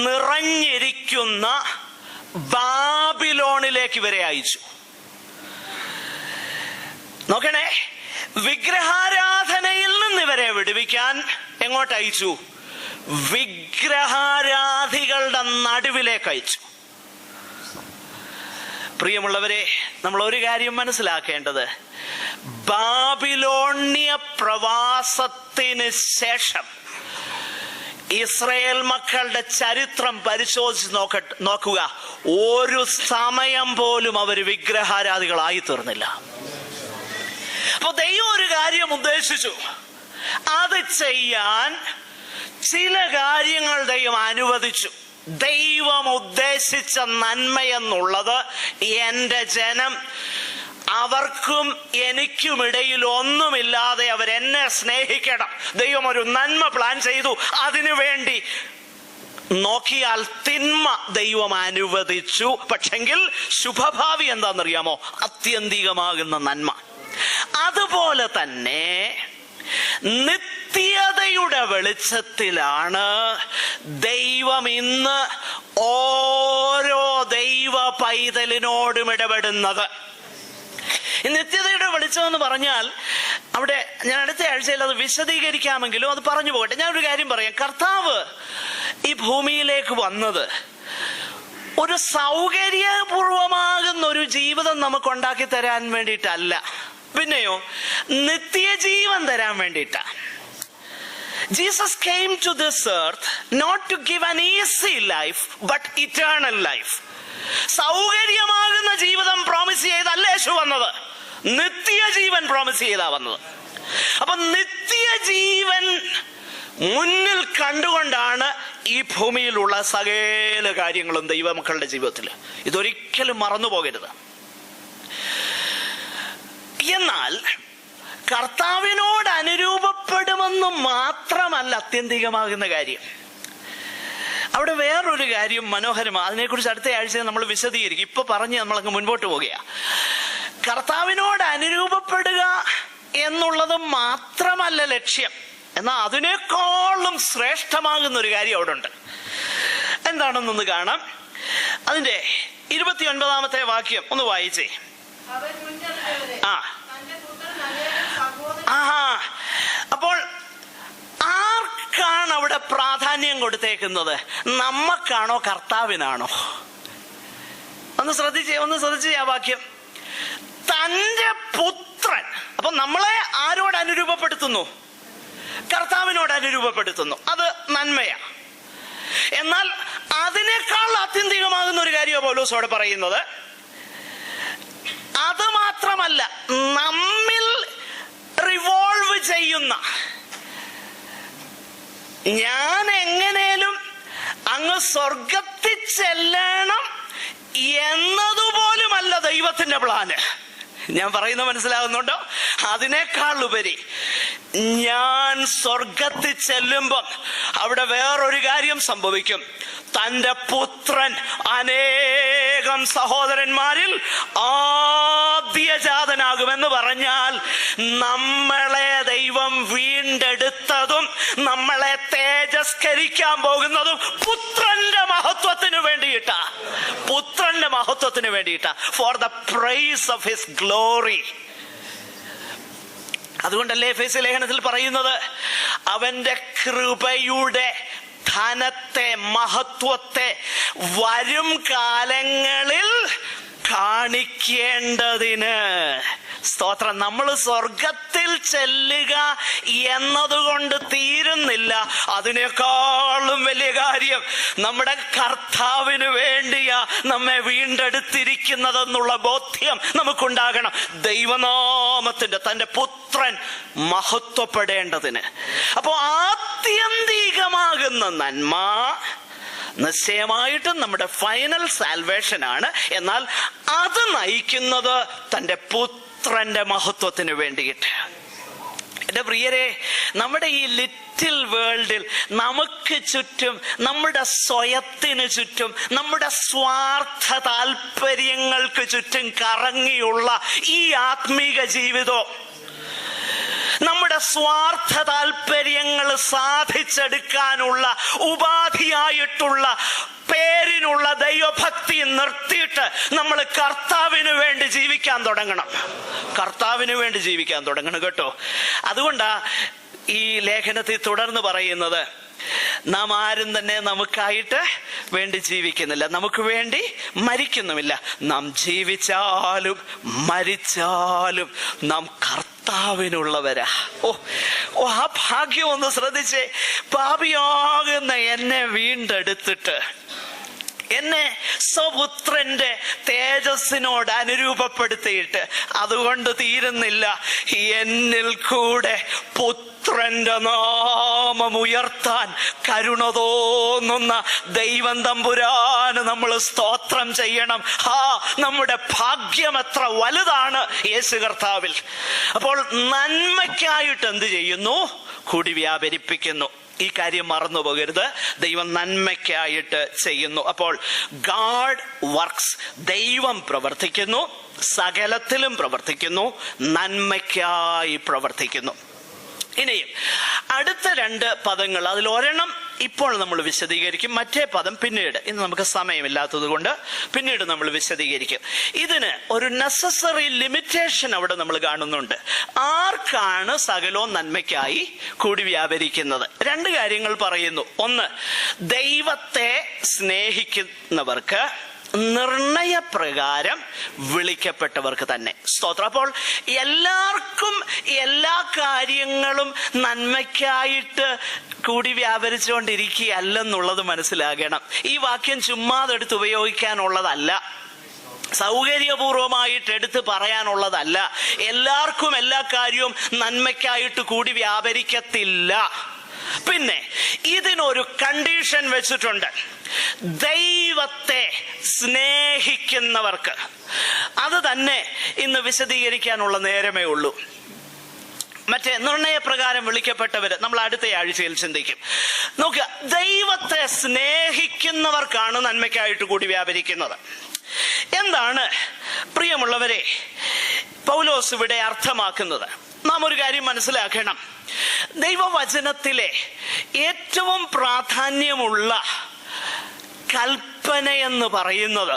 നിറഞ്ഞിരിക്കുന്ന ബാബിലോണിലേക്ക് ഇവരെ അയച്ചു. നോക്കണേ, വിഗ്രഹാരാധനയിൽ നിന്ന് ഇവരെ വിടുവിക്കാൻ എങ്ങോട്ട് അയച്ചു? വിഗ്രഹാരാധികളുടെ നടുവിലേക്ക് അയച്ചു. പ്രിയമുള്ളവരെ, നമ്മൾ ഒരു കാര്യം മനസ്സിലാക്കേണ്ടത്, ബാബിലോണ്യ പ്രവാസത്തിന് ശേഷം ഇസ്രായേൽ മക്കളുടെ ചരിത്രം പരിശോധിച്ച് നോക്കുക, ഒരു സമയം പോലും അവർ വിഗ്രഹാരാധികളായി തീർന്നില്ല. അപ്പൊ ദൈവം ഒരു കാര്യം ഉദ്ദേശിച്ചു, അത് ചെയ്യാൻ ചില കാര്യങ്ങൾ ദൈവം അനുവദിച്ചു. ദൈവം ഉദ്ദേശിച്ച നന്മയെന്നുള്ളത് എൻ്റെ ജനം, അവർക്കും എനിക്കുമിടയിൽ ഒന്നുമില്ലാതെ അവരെന്നെ സ്നേഹിക്കണം. ദൈവം ഒരു നന്മ പ്ലാൻ ചെയ്തു. അതിനുവേണ്ടി നോക്കിയാൽ തിന്മ ദൈവം അനുവദിച്ചു. പക്ഷെങ്കിൽ ശുഭഭാവി എന്താണെന്നറിയാമോ? ആത്യന്തികമാകുന്ന നന്മ. അതുപോലെ തന്നെ നിത്യതയുടെ വെളിച്ചത്തിലാണ് ദൈവം ഇന്ന് ഓരോ ദൈവ പൈതലിനോടും ഇടപെടുന്നത്. നിത്യതയുടെ വെളിച്ചം എന്ന് പറഞ്ഞാൽ, അവിടെ ഞാൻ അടുത്ത ആഴ്ചയിൽ അത് വിശദീകരിക്കാമെങ്കിലും അത് പറഞ്ഞു പോകട്ടെ. ഞാനൊരു കാര്യം പറയാം. കർത്താവ് ഈ ഭൂമിയിലേക്ക് വന്നത് ഒരു സൗകര്യപൂർവമാകുന്ന ഒരു ജീവിതം നമുക്ക് ഉണ്ടാക്കി തരാൻ വേണ്ടിയിട്ടല്ല, പിന്നെയോ നിത്യജീവൻ തരാൻ വേണ്ടിയിട്ടാ. Jesus came to this earth not to give an easy life but eternal life. സൗകര്യമാകുന്ന ജീവിതം പ്രോമിസ് ചെയ്തല്ല യേശു വന്നത്, നിത്യജീവൻ പ്രോമിസ് ചെയ്താ വന്നത്. അപ്പൊ നിത്യജീവൻ മുന്നിൽ കണ്ടുകൊണ്ടാണ് ഈ ഭൂമിയിലുള്ള സകല കാര്യങ്ങളും ദൈവമക്കളുടെ ജീവിതത്തിൽ. ഇതൊരിക്കലും മറന്നു പോകരുത്. എന്നാൽ കർത്താവിനോട് അനുരൂപപ്പെടുമെന്ന് മാത്രമല്ല ആത്യന്തികമാകുന്ന കാര്യം. അവിടെ വേറൊരു കാര്യം മനോഹരമാണ്. അതിനെക്കുറിച്ച് അടുത്ത ആഴ്ച നമ്മൾ വിശദീകരിക്കും. ഇപ്പൊ പറഞ്ഞ് നമ്മളങ്ങ് മുൻപോട്ട് പോകുക. കർത്താവിനോട് അനുരൂപപ്പെടുക എന്നുള്ളത് മാത്രമല്ല ലക്ഷ്യം, എന്നാൽ അതിനേക്കാളും ശ്രേഷ്ഠമാകുന്ന ഒരു കാര്യം അവിടെ ഉണ്ട്. എന്താണെന്നൊന്ന് കാണാം. അതിന്റെ 29-ാമത്തെ വാക്യം ഒന്ന് വായിച്ചേ. അപ്പോൾ ആർക്കാണ് അവിടെ പ്രാധാന്യം കൊടുത്തേക്കുന്നത്? നമ്മക്കാണോ കർത്താവിനാണോ? ഒന്ന് ശ്രദ്ധിച്ചേ ആ വാക്യം. തന്റെ പുത്രൻ. അപ്പൊ നമ്മളെ ആരോട് അനുരൂപപ്പെടുത്തുന്നു? കർത്താവിനോട് അനുരൂപപ്പെടുത്തുന്നു. അത് നന്മയാ. എന്നാൽ അതിനേക്കാൾ ആത്യന്തികമാകുന്ന ഒരു കാര്യമാണ് പൗലോസ് അവിടെ പറയുന്നത്. അത് മാത്രമല്ല, നമ്മിൽ റിവോൾവ് ചെയ്യുന്ന ഞാൻ എങ്ങനേലും അങ്ങ് സ്വർഗത്തിൽ ചെല്ലണം എന്നതുപോലുമല്ല ദൈവത്തിന്റെ പ്ലാന്. ഞാൻ പറയുന്നത് മനസ്സിലാകുന്നുണ്ടോ? അതിനേക്കാൾ ഉപരി ഞാൻ സ്വർഗത്തിൽ ചെല്ലുമ്പം അവിടെ വേറൊരു കാര്യം സംഭവിക്കും. തന്റെ പുത്രൻ അനേകം സഹോദരന്മാരിൽ ആദ്യജാതനാകുമെന്ന് പറഞ്ഞാൽ നമ്മളെ ദൈവം വീണ്ടെടുത്തതും നമ്മളെ തേജസ്കരിക്കാൻ പോകുന്നതും പുത്രന്റെ മഹത്വത്തിന് വേണ്ടിയിട്ടാ. പുത്രന്റെ മഹത്വത്തിന് വേണ്ടിയിട്ടാ. For the praise of his glory. അതുകൊണ്ടല്ലേ എഫേസ്യ ലേഖനത്തിൽ പറയുന്നത്, അവന്റെ കൃപയുടെ ധനത്തെ, മഹത്വത്തെ വരും കാലങ്ങളിൽ കാണിക്കേണ്ടതിന്. സ്തോത്രം. നമ്മൾ സ്വർഗത്തിൽ ചെല്ലുക എന്നതുകൊണ്ട് തീരുന്നില്ല. അതിനേക്കാളും വലിയ കാര്യം നമ്മുടെ കർത്താവിന് വേണ്ടിയാ നമ്മെ വീണ്ടെടുത്തിരിക്കുന്നതെന്നുള്ള ബോധ്യം നമുക്കുണ്ടാകണം. ദൈവനാമത്തിന്റെ, തന്റെ പുത്രൻ മഹത്വപ്പെടേണ്ടതിന്. അപ്പോ ആത്യന്തികമാകുന്ന നന്മ നിശ്ചയമായിട്ടും നമ്മുടെ ഫൈനൽ സാൽവേഷൻ ആണ്. എന്നാൽ അത് നയിക്കുന്നത് തന്റെ പുത്രന്റെ മഹത്വത്തിന് വേണ്ടിയിട്ട്. എന്റെ പ്രിയരെ, നമ്മുടെ ഈ ലിറ്റിൽ വേൾഡിൽ നമുക്ക് ചുറ്റും, നമ്മുടെ സ്വയത്തിന് ചുറ്റും, നമ്മുടെ സ്വാർത്ഥ താല്പര്യങ്ങൾക്ക് ചുറ്റും കറങ്ങിയുള്ള ഈ ആത്മീക ജീവിതം, നമ്മുടെ സ്വാർത്ഥ താല്പര്യങ്ങൾ സാധിച്ചെടുക്കാനുള്ള ഉപാധിയായിട്ടുള്ള പേരിനുള്ള ദൈവഭക്തി നിർത്തിയിട്ട് നമ്മൾ കർത്താവിന് വേണ്ടി ജീവിക്കാൻ തുടങ്ങണം. കർത്താവിന് വേണ്ടി ജീവിക്കാൻ തുടങ്ങണം കേട്ടോ. അതുകൊണ്ടാ ഈ ലേഖനത്തിൽ തുടർന്ന് പറയുന്നത്, നാം ആരും തന്നെ നമുക്കായിട്ട് വേണ്ടി ജീവിക്കുന്നില്ല, നമുക്ക് വേണ്ടി മരിക്കുന്നുമില്ല. നാം ജീവിച്ചാലും മരിച്ചാലും നാം കർത്താവിനുള്ളവരാ. ഓ ആ ഭാഗ്യം ഒന്ന് ശ്രദ്ധിച്ചേ. പാപിയാകുന്ന എന്നെ വീണ്ടെടുത്തിട്ട് എന്നെ സ്വപുത്രന്റെ തേജസ്സിനോട് അനുരൂപപ്പെടുത്തിയിട്ട് അതുകൊണ്ട് തീരുന്നില്ല, എന്നിൽ കൂടെ പുത്രന്റെ നാമം ഉയർത്താൻ കരുണ തോന്നുന്ന ദൈവം തമ്പുരാന് നമ്മൾ സ്തോത്രം ചെയ്യണം. നമ്മുടെ ഭാഗ്യം എത്ര വലുതാണ് യേശു കർത്താവിൽ. അപ്പോൾ നന്മയ്ക്കായിട്ട് എന്ത് ചെയ്യുന്നു? കൂടി വ്യാപരിപ്പിക്കുന്നു. ഈ കാര്യം മറന്നു പോകരുത്. ദൈവം നന്മയ്ക്കായിട്ട് ചെയ്യുന്നു. അപ്പോൾ ഗാഡ് വർക്ക്സ്, ദൈവം പ്രവർത്തിക്കുന്നു, സകലത്തിലും പ്രവർത്തിക്കുന്നു, നന്മയ്ക്കായി പ്രവർത്തിക്കുന്നു. ഇനിയും അടുത്ത രണ്ട് പദങ്ങൾ, അതിൽ ഒരെണ്ണം ഇപ്പോൾ നമ്മൾ വിശദീകരിക്കും, മറ്റേ പദം പിന്നീട്. ഇന്ന് നമുക്ക് സമയമില്ലാത്തത് കൊണ്ട് പിന്നീട് നമ്മൾ വിശദീകരിക്കും. ഇതിന് ഒരു നെസസറി ലിമിറ്റേഷൻ അവിടെ നമ്മൾ കാണുന്നുണ്ട്. ആർക്കാണ് സകലവും നന്മയ്ക്കായി കൂടി വ്യാപരിക്കുന്നത്? രണ്ട് കാര്യങ്ങൾ പറയുന്നു. ഒന്ന്, ദൈവത്തെ സ്നേഹിക്കുന്നവർക്ക്, നിർണയപ്രകാരം വിളിക്കപ്പെട്ടവർക്ക് തന്നെ. സ്തോത്രം. അപ്പോൾ എല്ലാവർക്കും എല്ലാ കാര്യങ്ങളും നന്മയ്ക്കായിട്ട് കൂടി വ്യാപരിച്ചുകൊണ്ടിരിക്കുകയല്ലെന്നുള്ളത് മനസ്സിലാകണം. ഈ വാക്യം ചുമ്മാതെടുത്ത് ഉപയോഗിക്കാനുള്ളതല്ല, സൗകര്യപൂർവമായിട്ട് എടുത്ത് പറയാനുള്ളതല്ല. എല്ലാവർക്കും എല്ലാ കാര്യവും നന്മയ്ക്കായിട്ട് കൂടി വ്യാപരിക്കത്തില്ല. പിന്നെ ഇതിനൊരു കണ്ടീഷൻ വെച്ചിട്ടുണ്ട്. ദൈവത്തെ സ്നേഹിക്കുന്നവർക്ക്. അത് തന്നെ ഇന്ന് വിശദീകരിക്കാനുള്ള നേരമേ ഉള്ളൂ. മറ്റേ നിർണയപ്രകാരം വിളിക്കപ്പെട്ടവര് നമ്മൾ അടുത്ത ആഴ്ചയിൽ ചിന്തിക്കും. നോക്കുക, ദൈവത്തെ സ്നേഹിക്കുന്നവർക്കാണ് നന്മയ്ക്കായിട്ട് കൂടി വ്യാപരിക്കുന്നത്. എന്താണ് പ്രിയമുള്ളവരെ പൗലോസ് ഇവിടെ അർത്ഥമാക്കുന്നത്? നാം ഒരു കാര്യം മനസ്സിലാക്കണം. ദൈവവചനത്തിലെ ഏറ്റവും പ്രാധാന്യമുള്ള കൽപ്പനയെന്ന് പറയുന്നത്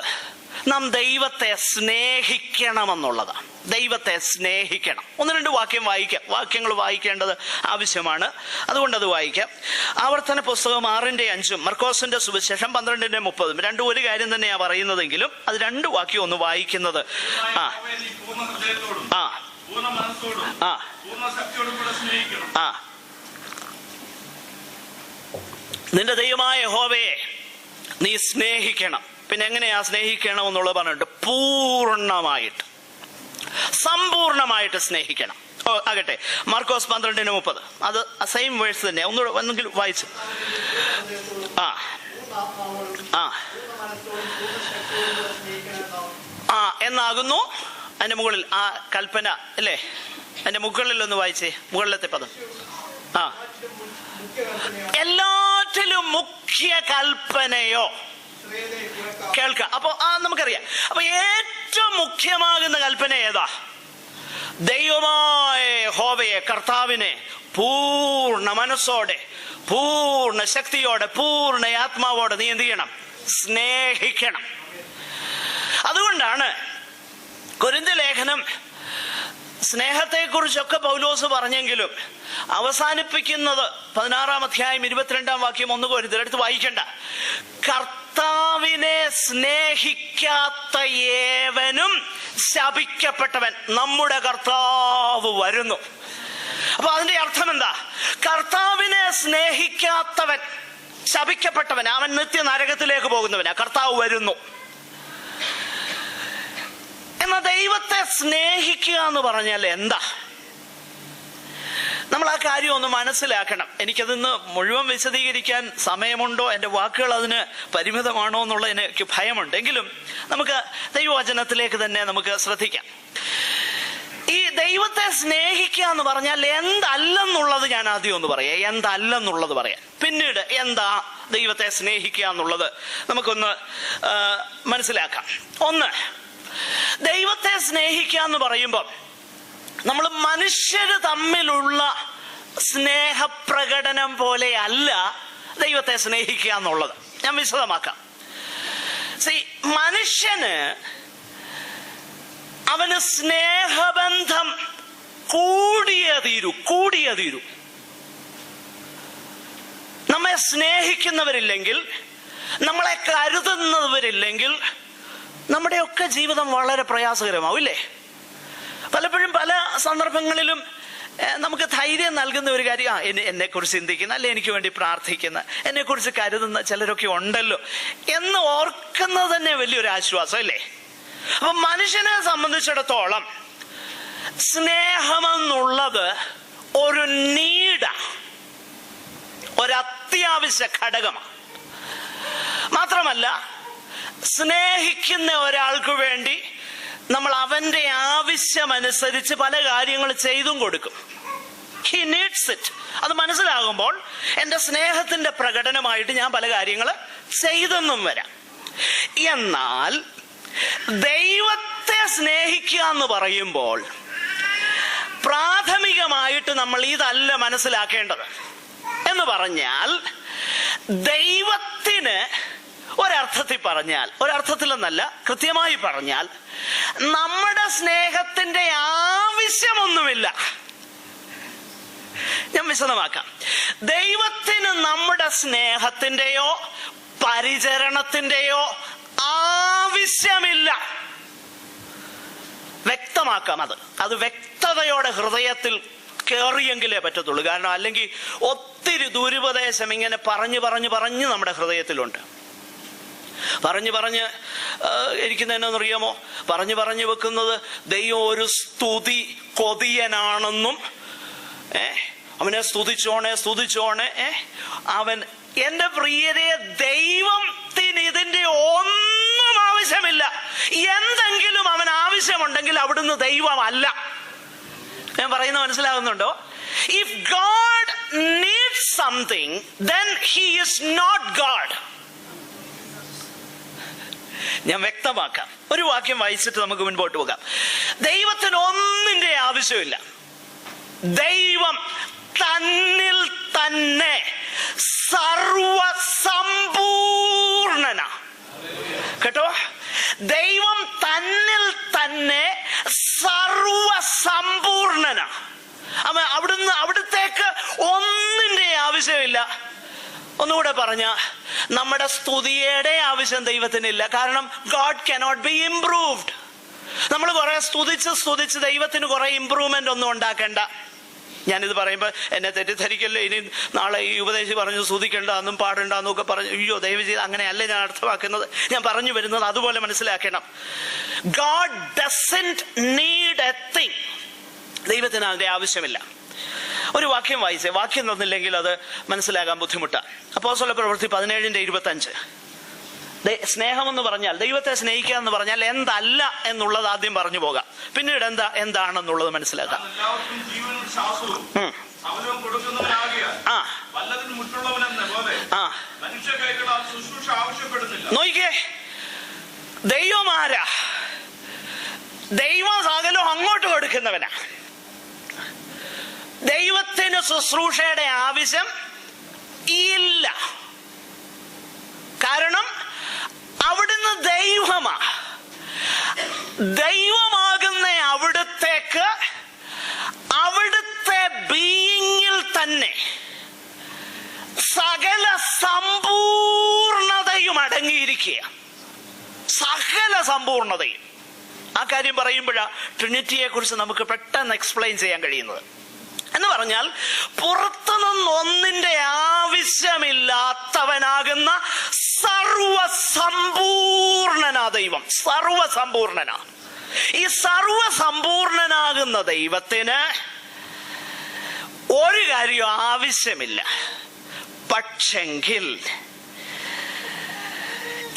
നാം ദൈവത്തെ സ്നേഹിക്കണമെന്നുള്ളതാണ്. ദൈവത്തെ സ്നേഹിക്കണം. ഒന്ന് രണ്ട് വാക്യങ്ങൾ വായിക്കേണ്ടത് ആവശ്യമാണ്. അതുകൊണ്ട് അത് വായിക്കാം. ആവർത്തന പുസ്തകം 6:5, മർക്കോസിന്റെ സുവിശേഷം 12:30. രണ്ടും ഒരു കാര്യം തന്നെയാ പറയുന്നതെങ്കിലും അത് രണ്ട് വാക്യം ഒന്ന് വായിക്കുന്നത്. നിന്റെ ദൈവമായ യഹോവയെ നീ സ്നേഹിക്കണം. പിന്നെ എങ്ങനെയാ സ്നേഹിക്കണം എന്നുള്ളത് പറഞ്ഞിട്ട് പൂർണ്ണമായിട്ട്, സമ്പൂർണമായിട്ട് സ്നേഹിക്കണം. ആകട്ടെ. മാർക്കോസ് 12:30 അത് സെയിം വേഴ്സ് തന്നെ, ഒന്നുകൂടെ ഒന്നെങ്കിൽ വായിച്ചു. ആ ആ ആ എന്നാകുന്നു അതിന്റെ മുകളിൽ ആ കൽപ്പന അല്ലേ? അതിന്റെ മുകളിൽ ഒന്ന് വായിച്ചേ, മുകളിലത്തെ പദം. ആ എല്ലാറ്റിലും മുഖ്യ കൽപ്പനയോ കേൾക്ക. അപ്പൊ നമുക്കറിയാം. അപ്പൊ ഏറ്റവും മുഖ്യമാകുന്ന കൽപ്പന ഏതാ? ദൈവമായ യഹോവയെ, കർത്താവിനെ പൂർണ്ണ മനസ്സോടെ, പൂർണ്ണ ശക്തിയോടെ, പൂർണ്ണ ആത്മാവോടെ നീ എന്ത് ചെയ്യണം? സ്നേഹിക്കണം. അതുകൊണ്ടാണ് കൊരിന്ത്യ ലേഖനം സ്നേഹത്തെക്കുറിച്ചൊക്കെ പൗലോസ് പറഞ്ഞെങ്കിലും അവസാനിപ്പിക്കുന്നത് 16-ാം അധ്യായം 22-ാം വാക്യം. ഒന്ന് കൊരിന്ത്യരെടുത്ത് വായിക്കണ്ട. കർത്താവിനെ സ്നേഹിക്കാത്ത ഏവനും ശപിക്കപ്പെട്ടവൻ, നമ്മുടെ കർത്താവ് വരുന്നു. അപ്പൊ അതിന്റെ അർത്ഥം എന്താ? കർത്താവിനെ സ്നേഹിക്കാത്തവൻ ശപിക്കപ്പെട്ടവൻ, അവൻ നിത്യ നരകത്തിലേക്ക് പോകുന്നവനാ. കർത്താവ് വരുന്നു. എന്നാൽ ദൈവത്തെ സ്നേഹിക്കുക എന്ന് പറഞ്ഞാൽ എന്താ? നമ്മൾ ആ കാര്യം ഒന്ന് മനസ്സിലാക്കണം. എനിക്കതിന്ന് മുഴുവൻ വിശദീകരിക്കാൻ സമയമുണ്ടോ, എൻ്റെ വാക്കുകൾ അതിന് പരിമിതമാണോ എന്നുള്ള എനിക്ക് ഭയമുണ്ട്. എങ്കിലും നമുക്ക് ദൈവവചനത്തിലേക്ക് തന്നെ നമുക്ക് ശ്രദ്ധിക്കാം. ഈ ദൈവത്തെ സ്നേഹിക്കുക എന്ന് പറഞ്ഞാൽ എന്തല്ലെന്നുള്ളത് ഞാൻ ആദ്യം ഒന്ന് പറയാം. എന്തല്ലെന്നുള്ളത് പറയാം. പിന്നീട് എന്താ ദൈവത്തെ സ്നേഹിക്കുക എന്നുള്ളത് നമുക്കൊന്ന് മനസ്സിലാക്കാം. ഒന്ന്, ദൈവത്തെ സ്നേഹിക്കുക എന്ന് പറയുമ്പോൾ നമ്മൾ മനുഷ്യര് തമ്മിലുള്ള സ്നേഹപ്രകടനം പോലെ അല്ല ദൈവത്തെ സ്നേഹിക്കുക എന്നുള്ളത്. ഞാൻ വിശദമാക്കാം. മനുഷ്യന് അവന് സ്നേഹബന്ധം കൂടിയേ തീരൂ. നമ്മെ സ്നേഹിക്കുന്നവരില്ലെങ്കിൽ, നമ്മളെ കരുതുന്നവരില്ലെങ്കിൽ നമ്മുടെയൊക്കെ ജീവിതം വളരെ പ്രയാസകരമാവും, ഇല്ലേ? പലപ്പോഴും പല സന്ദർഭങ്ങളിലും നമുക്ക് ധൈര്യം നൽകുന്ന ഒരു കാര്യം, എന്നെക്കുറിച്ച് ചിന്തിക്കുന്ന, അല്ലെ എനിക്ക് വേണ്ടി പ്രാർത്ഥിക്കുന്ന, എന്നെക്കുറിച്ച് കരുതുന്ന ചിലരൊക്കെ ഉണ്ടല്ലോ എന്ന് ഓർക്കുന്നത് തന്നെ വലിയൊരു ആശ്വാസം, അല്ലേ? അപ്പൊ മനുഷ്യനെ സംബന്ധിച്ചിടത്തോളം സ്നേഹമെന്നുള്ളത് ഒരു നീഡാണ്, ഒരത്യാവശ്യ ഘടകമാണ്. മാത്രമല്ല, സ്നേഹിക്കുന്ന ഒരാൾക്ക് വേണ്ടി നമ്മൾ അവന്റെ ആവശ്യമനുസരിച്ച് പല കാര്യങ്ങൾ ചെയ്തും കൊടുക്കും. He needs it. അത് മനസ്സിലാകുമ്പോൾ എൻ്റെ സ്നേഹത്തിന്റെ പ്രകടനമായിട്ട് ഞാൻ പല കാര്യങ്ങൾ ചെയ്തെന്നും വരാം. എന്നാൽ ദൈവത്തെ സ്നേഹിക്കുക എന്ന് പറയുമ്പോൾ പ്രാഥമികമായിട്ട് നമ്മൾ ഇതല്ല മനസ്സിലാക്കേണ്ടത്. എന്ന് പറഞ്ഞാൽ ദൈവത്തിന് ഒരർത്ഥത്തിലെന്നല്ല, കൃത്യമായി പറഞ്ഞാൽ നമ്മുടെ സ്നേഹത്തിന്റെ ആവശ്യമൊന്നുമില്ല. ഞാൻ വിശദമാക്കാം. ദൈവത്തിന് നമ്മുടെ സ്നേഹത്തിന്റെയോ പരിചരണത്തിന്റെയോ ആവശ്യമില്ല. വ്യക്തമാക്കാം. അത് വ്യക്തതയോടെ ഹൃദയത്തിൽ കയറിയെങ്കിലേ പറ്റത്തുള്ളൂ. കാരണം അല്ലെങ്കിൽ ഒത്തിരി ദുരുപദേശം ഇങ്ങനെ പറഞ്ഞു നമ്മുടെ ഹൃദയത്തിലുണ്ട്. പറഞ്ഞ് ഇരിക്കുന്നതെന്നറിയാമോ? പറഞ്ഞു വെക്കുന്നത് ദൈവം ഒരു സ്തുതി കൊതിയനാണെന്നും, അവനെ സ്തുതിച്ചോണേ. അവൻ, എന്റെ പ്രിയരെ, ദൈവത്തിന് ഇതിന്റെ ഒന്നും ആവശ്യമില്ല. എന്തെങ്കിലും അവൻ ആവശ്യമുണ്ടെങ്കിൽ അവിടുന്ന് ദൈവമല്ല. ഞാൻ പറയുന്നത് മനസ്സിലാകുന്നുണ്ടോ? If God needs something, then he is not God. ഞാൻ വ്യക്തമാക്കാം. ഒരു വാക്യം വായിച്ചിട്ട് നമുക്ക് മുൻപോട്ട് പോകാം. ദൈവത്തിന് ഒന്നിന്റെ ആവശ്യമില്ല. ദൈവം തന്നിൽ തന്നെ സർവസമ്പൂർണനാ. കേട്ടോ? ദൈവം തന്നിൽ തന്നെ സർവസമ്പൂർണനാ. അവിടുത്തേക്ക് ഒന്നിന്റെ ആവശ്യമില്ല. ഒന്നുകൂടെ പറഞ്ഞ, നമ്മുടെ സ്തുതിയുടെ ആവശ്യം ദൈവത്തിനില്ല. കാരണം God cannot be improved. നമ്മൾ കുറെ സ്തുതിച്ച് ദൈവത്തിന് കുറെ ഇമ്പ്രൂവ്മെന്റ് ഒന്നും ഉണ്ടാക്കണ്ട. ഞാനിത് പറയുമ്പോൾ എന്നെ തെറ്റിദ്ധരിക്കല്ലോ. ഇനി നാളെ ഈ ഉപദേശി പറഞ്ഞു സ്തുതിക്കണ്ട എന്നും പാടണ്ട എന്നൊക്കെ പറഞ്ഞു. അയ്യോ, ദയവ് ചെയ്ത് അങ്ങനെയല്ല ഞാൻ അർത്ഥമാക്കുന്നത്. ഞാൻ പറഞ്ഞു വരുന്നത് അതുപോലെ മനസ്സിലാക്കണം. God doesn't need a thing. ദൈവത്തിന് അതിൻ്റെ ആവശ്യമില്ല. ഒരു വാക്യം വായിച്ചേ, വാക്യം തന്നില്ലെങ്കിൽ അത് മനസ്സിലാകാൻ ബുദ്ധിമുട്ടാണ്. അപ്പോസ്തലപ്രവൃത്തി 17:25. സ്നേഹമെന്ന് പറഞ്ഞാൽ, ദൈവത്തെ സ്നേഹിക്കുക എന്ന് പറഞ്ഞാൽ എന്തല്ല എന്നുള്ളത് ആദ്യം പറഞ്ഞു പോകാം, പിന്നീട് എന്താണെന്നുള്ളത് മനസ്സിലാക്കാം. നോക്കിക്കേ, ദൈവമാരാ? ദൈവം സകലം അങ്ങോട്ട് കൊടുക്കുന്നവനാ. ദൈവത്തിന് ശുശ്രൂഷയുടെ ആവശ്യം ഇല്ല. കാരണം അവിടുന്ന് ദൈവമാ. ദൈവമാകുന്ന അവിടുത്തേക്ക് അവിടുത്തെ ബീയിങ്ങിൽ തന്നെ സകല സമ്പൂർണതയും അടങ്ങിയിരിക്കുക. സകല സമ്പൂർണതയും. ആ കാര്യം പറയുമ്പോഴാണ് ട്രിനിറ്റിയെ കുറിച്ച് നമുക്ക് പെട്ടെന്ന് എക്സ്പ്ലെയിൻ ചെയ്യാൻ കഴിയുന്നത്. എന്ന് പറഞ്ഞാൽ പുറത്തുനിന്നൊന്നിന്റെ ആവശ്യമില്ലാത്തവനാകുന്ന സർവസമ്പൂർണനാ ദൈവം. സർവസമ്പൂർണനാ. ഈ സർവസമ്പൂർണനാകുന്ന ദൈവത്തിന് ഒരു കാര്യം ആവശ്യമില്ല. പക്ഷെങ്കിൽ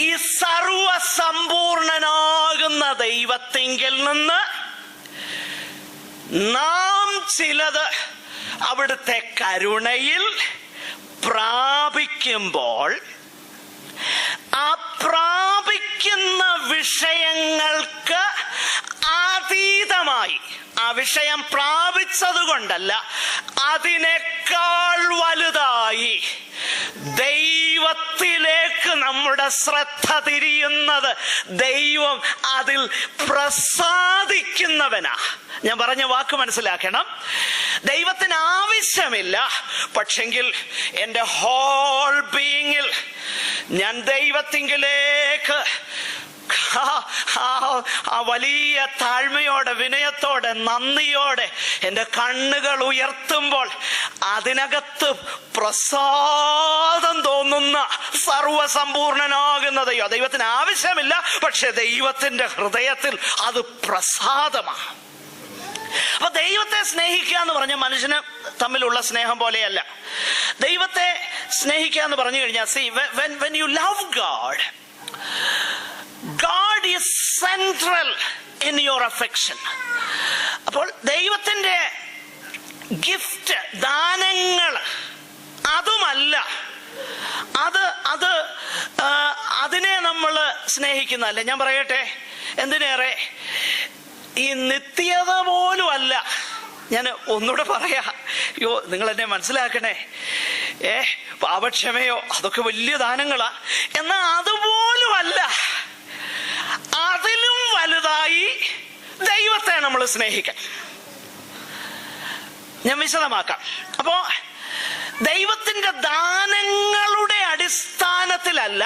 ഈ സർവസമ്പൂർണനാകുന്ന ദൈവത്തിങ്കിൽ നിന്ന് നാം ചിലത് അവിടുത്തെ കരുണയിൽ പ്രാപിക്കുമ്പോൾ ആ പ്രാപിക്കുന്ന വിഷയങ്ങൾക്ക് അതീതമായി, ആ വിഷയം പ്രാപിച്ചത് കൊണ്ടല്ല, അതിനേക്കാൾ വലുതായി ദൈവത്തിലേക്ക് നമ്മുടെ ശ്രദ്ധ തിരിയുന്നത് ദൈവം അതിൽ പ്രസാദിക്കുന്നവനാ. ഞാൻ പറഞ്ഞ വാക്ക് മനസ്സിലാക്കണം. ദൈവത്തിന് ആവശ്യമില്ല, പക്ഷെങ്കിൽ എൻ്റെ ഹോൾ ബീയിങ്ങിൽ ഞാൻ ദൈവത്തിങ്കിലേക്ക് ആ വലിയ താഴ്മയോടെ, വിനയത്തോടെ, നന്ദിയോടെ എൻ്റെ കണ്ണുകൾ ഉയർത്തുമ്പോൾ അതിനകത്ത് പ്രസാദം തോന്നുന്ന സർവസമ്പൂർണനാകുന്ന ദൈവം. ദൈവത്തിന് ആവശ്യമില്ല, പക്ഷെ ദൈവത്തിന്റെ ഹൃദയത്തിൽ അത് പ്രസാദമാണ്. അപ്പൊ ദൈവത്തെ സ്നേഹിക്കുക എന്ന് പറഞ്ഞ മനുഷ്യന് തമ്മിലുള്ള സ്നേഹം പോലെയല്ല. ദൈവത്തെ സ്നേഹിക്കുക എന്ന് പറഞ്ഞു കഴിഞ്ഞാൽ, when you love God, God is central in your affection. അപ്പോൾ ദൈവത്തിന്റെ ഗിഫ്റ്റ്, ദാനങ്ങൾ അതുമല്ല, അതിനെ നമ്മൾ സ്നേഹിക്കുന്നതല്ല. ഞാൻ പറയട്ടെ, എന്തിനേറെ ഈ നിത്യത പോലും അല്ല. ഞാൻ ഒന്നുകൂടെ പറയാ, നിങ്ങൾ എന്നെ മനസ്സിലാക്കണേ. പാപക്ഷമയോ അതൊക്കെ വലിയ ദാനങ്ങളാ. എന്നാൽ അതുപോലും അല്ല, അതിലും വലുതായി ദൈവത്തെ നമ്മൾ സ്നേഹിക്കാം. ഞാൻ വിശദമാക്കാം. അപ്പോ ദൈവത്തിന്റെ ദാനങ്ങളുടെ അടിസ്ഥാനത്തിലല്ല,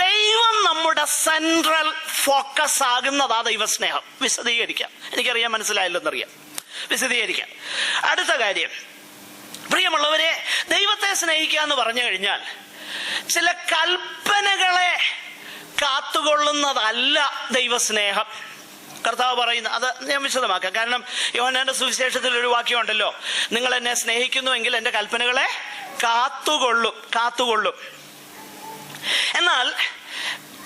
ദൈവം നമ്മുടെ സെൻട്രൽ ഫോക്കസ് ആകുന്നതാ ദൈവസ്നേഹം. വിശദീകരിക്കാം. എനിക്കറിയാൻ മനസ്സിലായില്ലെന്നറിയാം, വിശദീകരിക്കാം. അടുത്ത കാര്യം, പ്രിയമുള്ളവരെ, ദൈവത്തെ സ്നേഹിക്കുക എന്ന് പറഞ്ഞു കഴിഞ്ഞാൽ ചില കൽപ്പനകളെ കാത്തുകൊള്ളുന്നതല്ല ദൈവസ്നേഹം. കർത്താവ് പറയുന്ന അത് ഞാൻ വിശദമാക്കാം. കാരണം യോഹന്നാന്റെ സുവിശേഷത്തിൽ ഒരു വാക്യമുണ്ടല്ലോ, നിങ്ങൾ എന്നെ സ്നേഹിക്കുന്നുവെങ്കിൽ എൻ്റെ കൽപ്പനകളെ കാത്തുകൊള്ളും. എന്നാൽ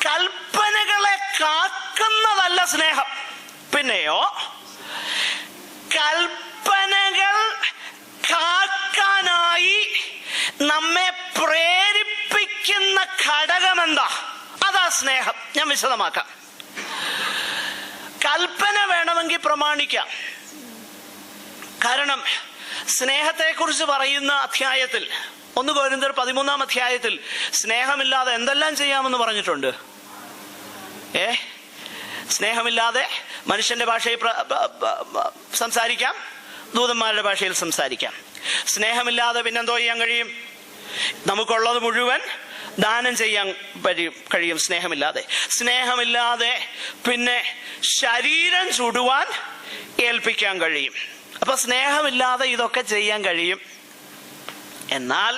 കൽപ്പനകളെ കാക്കുന്നതല്ല സ്നേഹം. പിന്നെയോ കൽപ്പനകൾ കാക്കാനായി നമ്മെ പ്രേരിപ്പിക്കുന്ന ഘടകമെന്താ? അതാ സ്നേഹം. ഞാൻ വിശദമാക്കാം. കൽപ്പന വേണമെങ്കിൽ പ്രമാണിക്കാം. കാരണം സ്നേഹത്തെക്കുറിച്ച് പറയുന്ന അധ്യായത്തിൽ 1 കൊരിന്ത്യർ 13-ാം അധ്യായത്തിൽ സ്നേഹമില്ലാതെ എന്തെല്ലാം ചെയ്യാമെന്ന് പറഞ്ഞിട്ടുണ്ട്. സ്നേഹമില്ലാതെ മനുഷ്യന്റെ ഭാഷയിൽ സംസാരിക്കാം, ദൂതന്മാരുടെ ഭാഷയിൽ സംസാരിക്കാം. സ്നേഹമില്ലാതെ പിന്നെന്തോ ചെയ്യാൻ കഴിയും? നമുക്കുള്ളത് മുഴുവൻ ദാനം ചെയ്യാൻ കഴിയും സ്നേഹമില്ലാതെ പിന്നെ ശരീരം ചുടുവാൻ ഏൽപ്പിക്കാൻ കഴിയും. അപ്പൊ സ്നേഹമില്ലാതെ ഇതൊക്കെ ചെയ്യാൻ കഴിയും. എന്നാൽ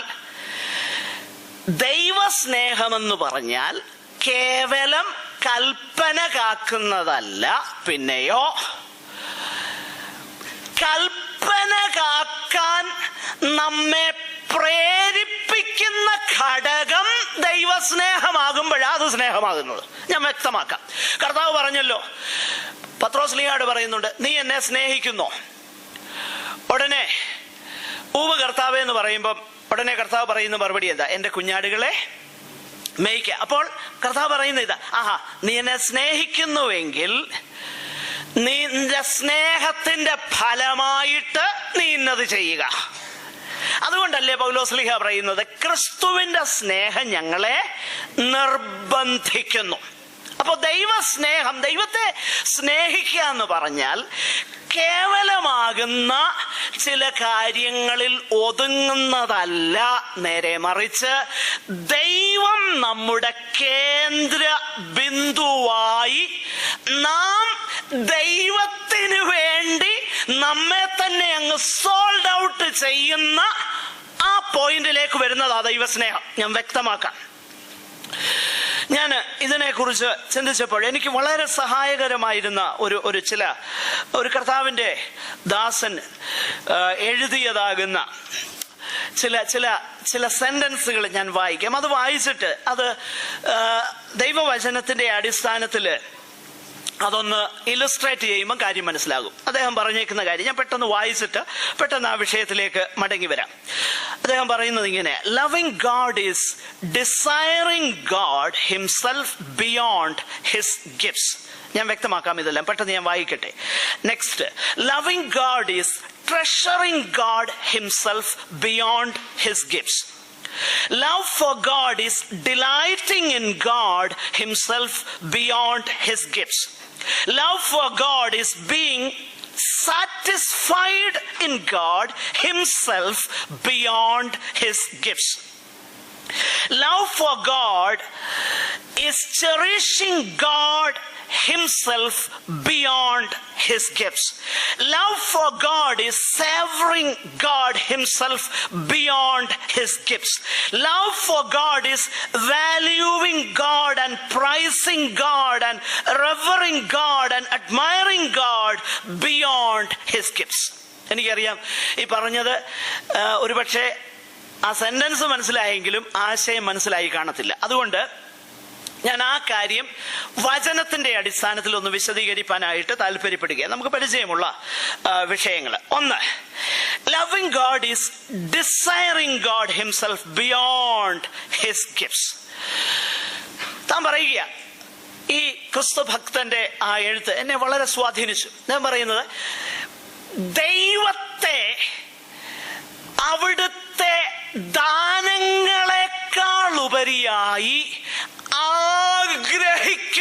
ദൈവസ്നേഹമെന്ന് പറഞ്ഞാൽ കേവലം കൽപ്പന കാക്കുന്നതല്ല, പിന്നെയോ കൽപ്പന കാക്കാൻ നമ്മെ പ്രേരിപ്പിക്കുന്ന ഘടകം ദൈവസ്നേഹമാകുമ്പോഴാണ് അത് സ്നേഹമാകുന്നത്. ഞാൻ വ്യക്തമാക്കാം. കർത്താവ് പറഞ്ഞല്ലോ, പത്രോസ്ലീഹായോട് പറയുന്നുണ്ട്, നീ എന്നെ സ്നേഹിക്കുന്നോ? ഉടനെ ഉവ്വ് കർത്താവേ എന്ന് പറയുമ്പം ഉടനെ കർത്താവ് പറയുന്ന മറുപടി എന്താ? എൻ്റെ കുഞ്ഞാടുകളെ മേയ്ക്ക. അപ്പോൾ കർത്താവ് പറയുന്ന ഇതാ, ആഹാ, നീ എന്നെ സ്നേഹിക്കുന്നുവെങ്കിൽ നിന്റെ സ്നേഹത്തിന്റെ ഫലമായിട്ട് നീ ഇന്നത് ചെയ്യുക. അതുകൊണ്ടല്ലേ പൗലോസ്ലീഹ പറയുന്നത്, ക്രിസ്തുവിന്റെ സ്നേഹം ഞങ്ങളെ നിർബന്ധിക്കുന്നു. അപ്പൊ ദൈവസ്നേഹം, ദൈവത്തെ സ്നേഹിക്കുക എന്ന് പറഞ്ഞാൽ കേവലമാകുന്ന ചില കാര്യങ്ങളിൽ ഒതുങ്ങുന്നതല്ല. നേരെ മറിച്ച് ദൈവം നമ്മുടെ കേന്ദ്ര ബിന്ദുവായി നാം ദൈവത്തിന് വേണ്ടി നമ്മെ തന്നെ അങ്ങ് സോൾഡ് ഔട്ട് ചെയ്യുന്ന ആ പോയിന്റിലേക്ക് വരുന്നതാ ദൈവസ്നേഹം. ഞാൻ വ്യക്തമാക്കാം. ഞാൻ ഇതിനെക്കുറിച്ച് ചിന്തിച്ചപ്പോൾ എനിക്ക് വളരെ സഹായകരമായിരുന്ന ഒരു കർത്താവിൻ്റെ ദാസൻ എഴുതിയതാകുന്ന ചില സെന്റൻസുകൾ ഞാൻ വായിക്കാം. അത് വായിച്ചിട്ട് അത് ദൈവവചനത്തിന്റെ അടിസ്ഥാനത്തിൽ അതൊന്ന് ഇല്ലസ്ട്രേറ്റ് ചെയ്യുമ്പോൾ കാര്യം മനസ്സിലാകും. അദ്ദേഹം പറഞ്ഞേക്കുന്ന കാര്യം ഞാൻ പെട്ടെന്ന് വായിച്ചിട്ട് പെട്ടെന്ന് ആ വിഷയത്തിലേക്ക് മടങ്ങി വരാം. അദ്ദേഹം പറയുന്നത് ഇങ്ങനെ: loving God is desiring God himself beyond his gifts. ഞാൻ വ്യക്തമാക്കാം ഇതെല്ലാം, പെട്ടെന്ന് ഞാൻ വായിക്കട്ടെ. Next, loving God is treasuring God himself beyond his gifts. Love for God is delighting in God himself beyond his gifts. Love for God is being satisfied in God himself beyond his gifts. Love for God is cherishing God himself beyond his gifts. Love for God is savoring God himself beyond his gifts. Love for God is valuing God and prizing God and revering God and admiring God beyond his gifts. എനിക്കറിയാം ഈ പറഞ്ഞത് ഒരുപക്ഷെ ആ സെന്റൻസ് മനസ്സിലായെങ്കിലും ആശയം മനസ്സിലായി കാണത്തില്ല. അതുകൊണ്ട് ഞാൻ ആ കാര്യം വചനത്തിന്റെ അടിസ്ഥാനത്തിൽ ഒന്ന് വിശദീകരിക്കാനായിട്ട് താല്പര്യപ്പെടുകയാണ്. നമുക്ക് പരിചയമുള്ള വിഷയങ്ങൾ. ഒന്ന്, loving God is desiring God himself beyond his gifts. താൻ പറയുക, ഈ ക്രിസ്തു ഭക്തന്റെ ആ എഴുത്ത് എന്നെ വളരെ സ്വാധീനിച്ചു. ഞാൻ പറയുന്നത്, ദൈവത്തെ അവിടുത്തെ ദാനങ്ങളെക്കാൾ ഉപരിയായി ആഗ്രഹിക്കുന്നതാണ്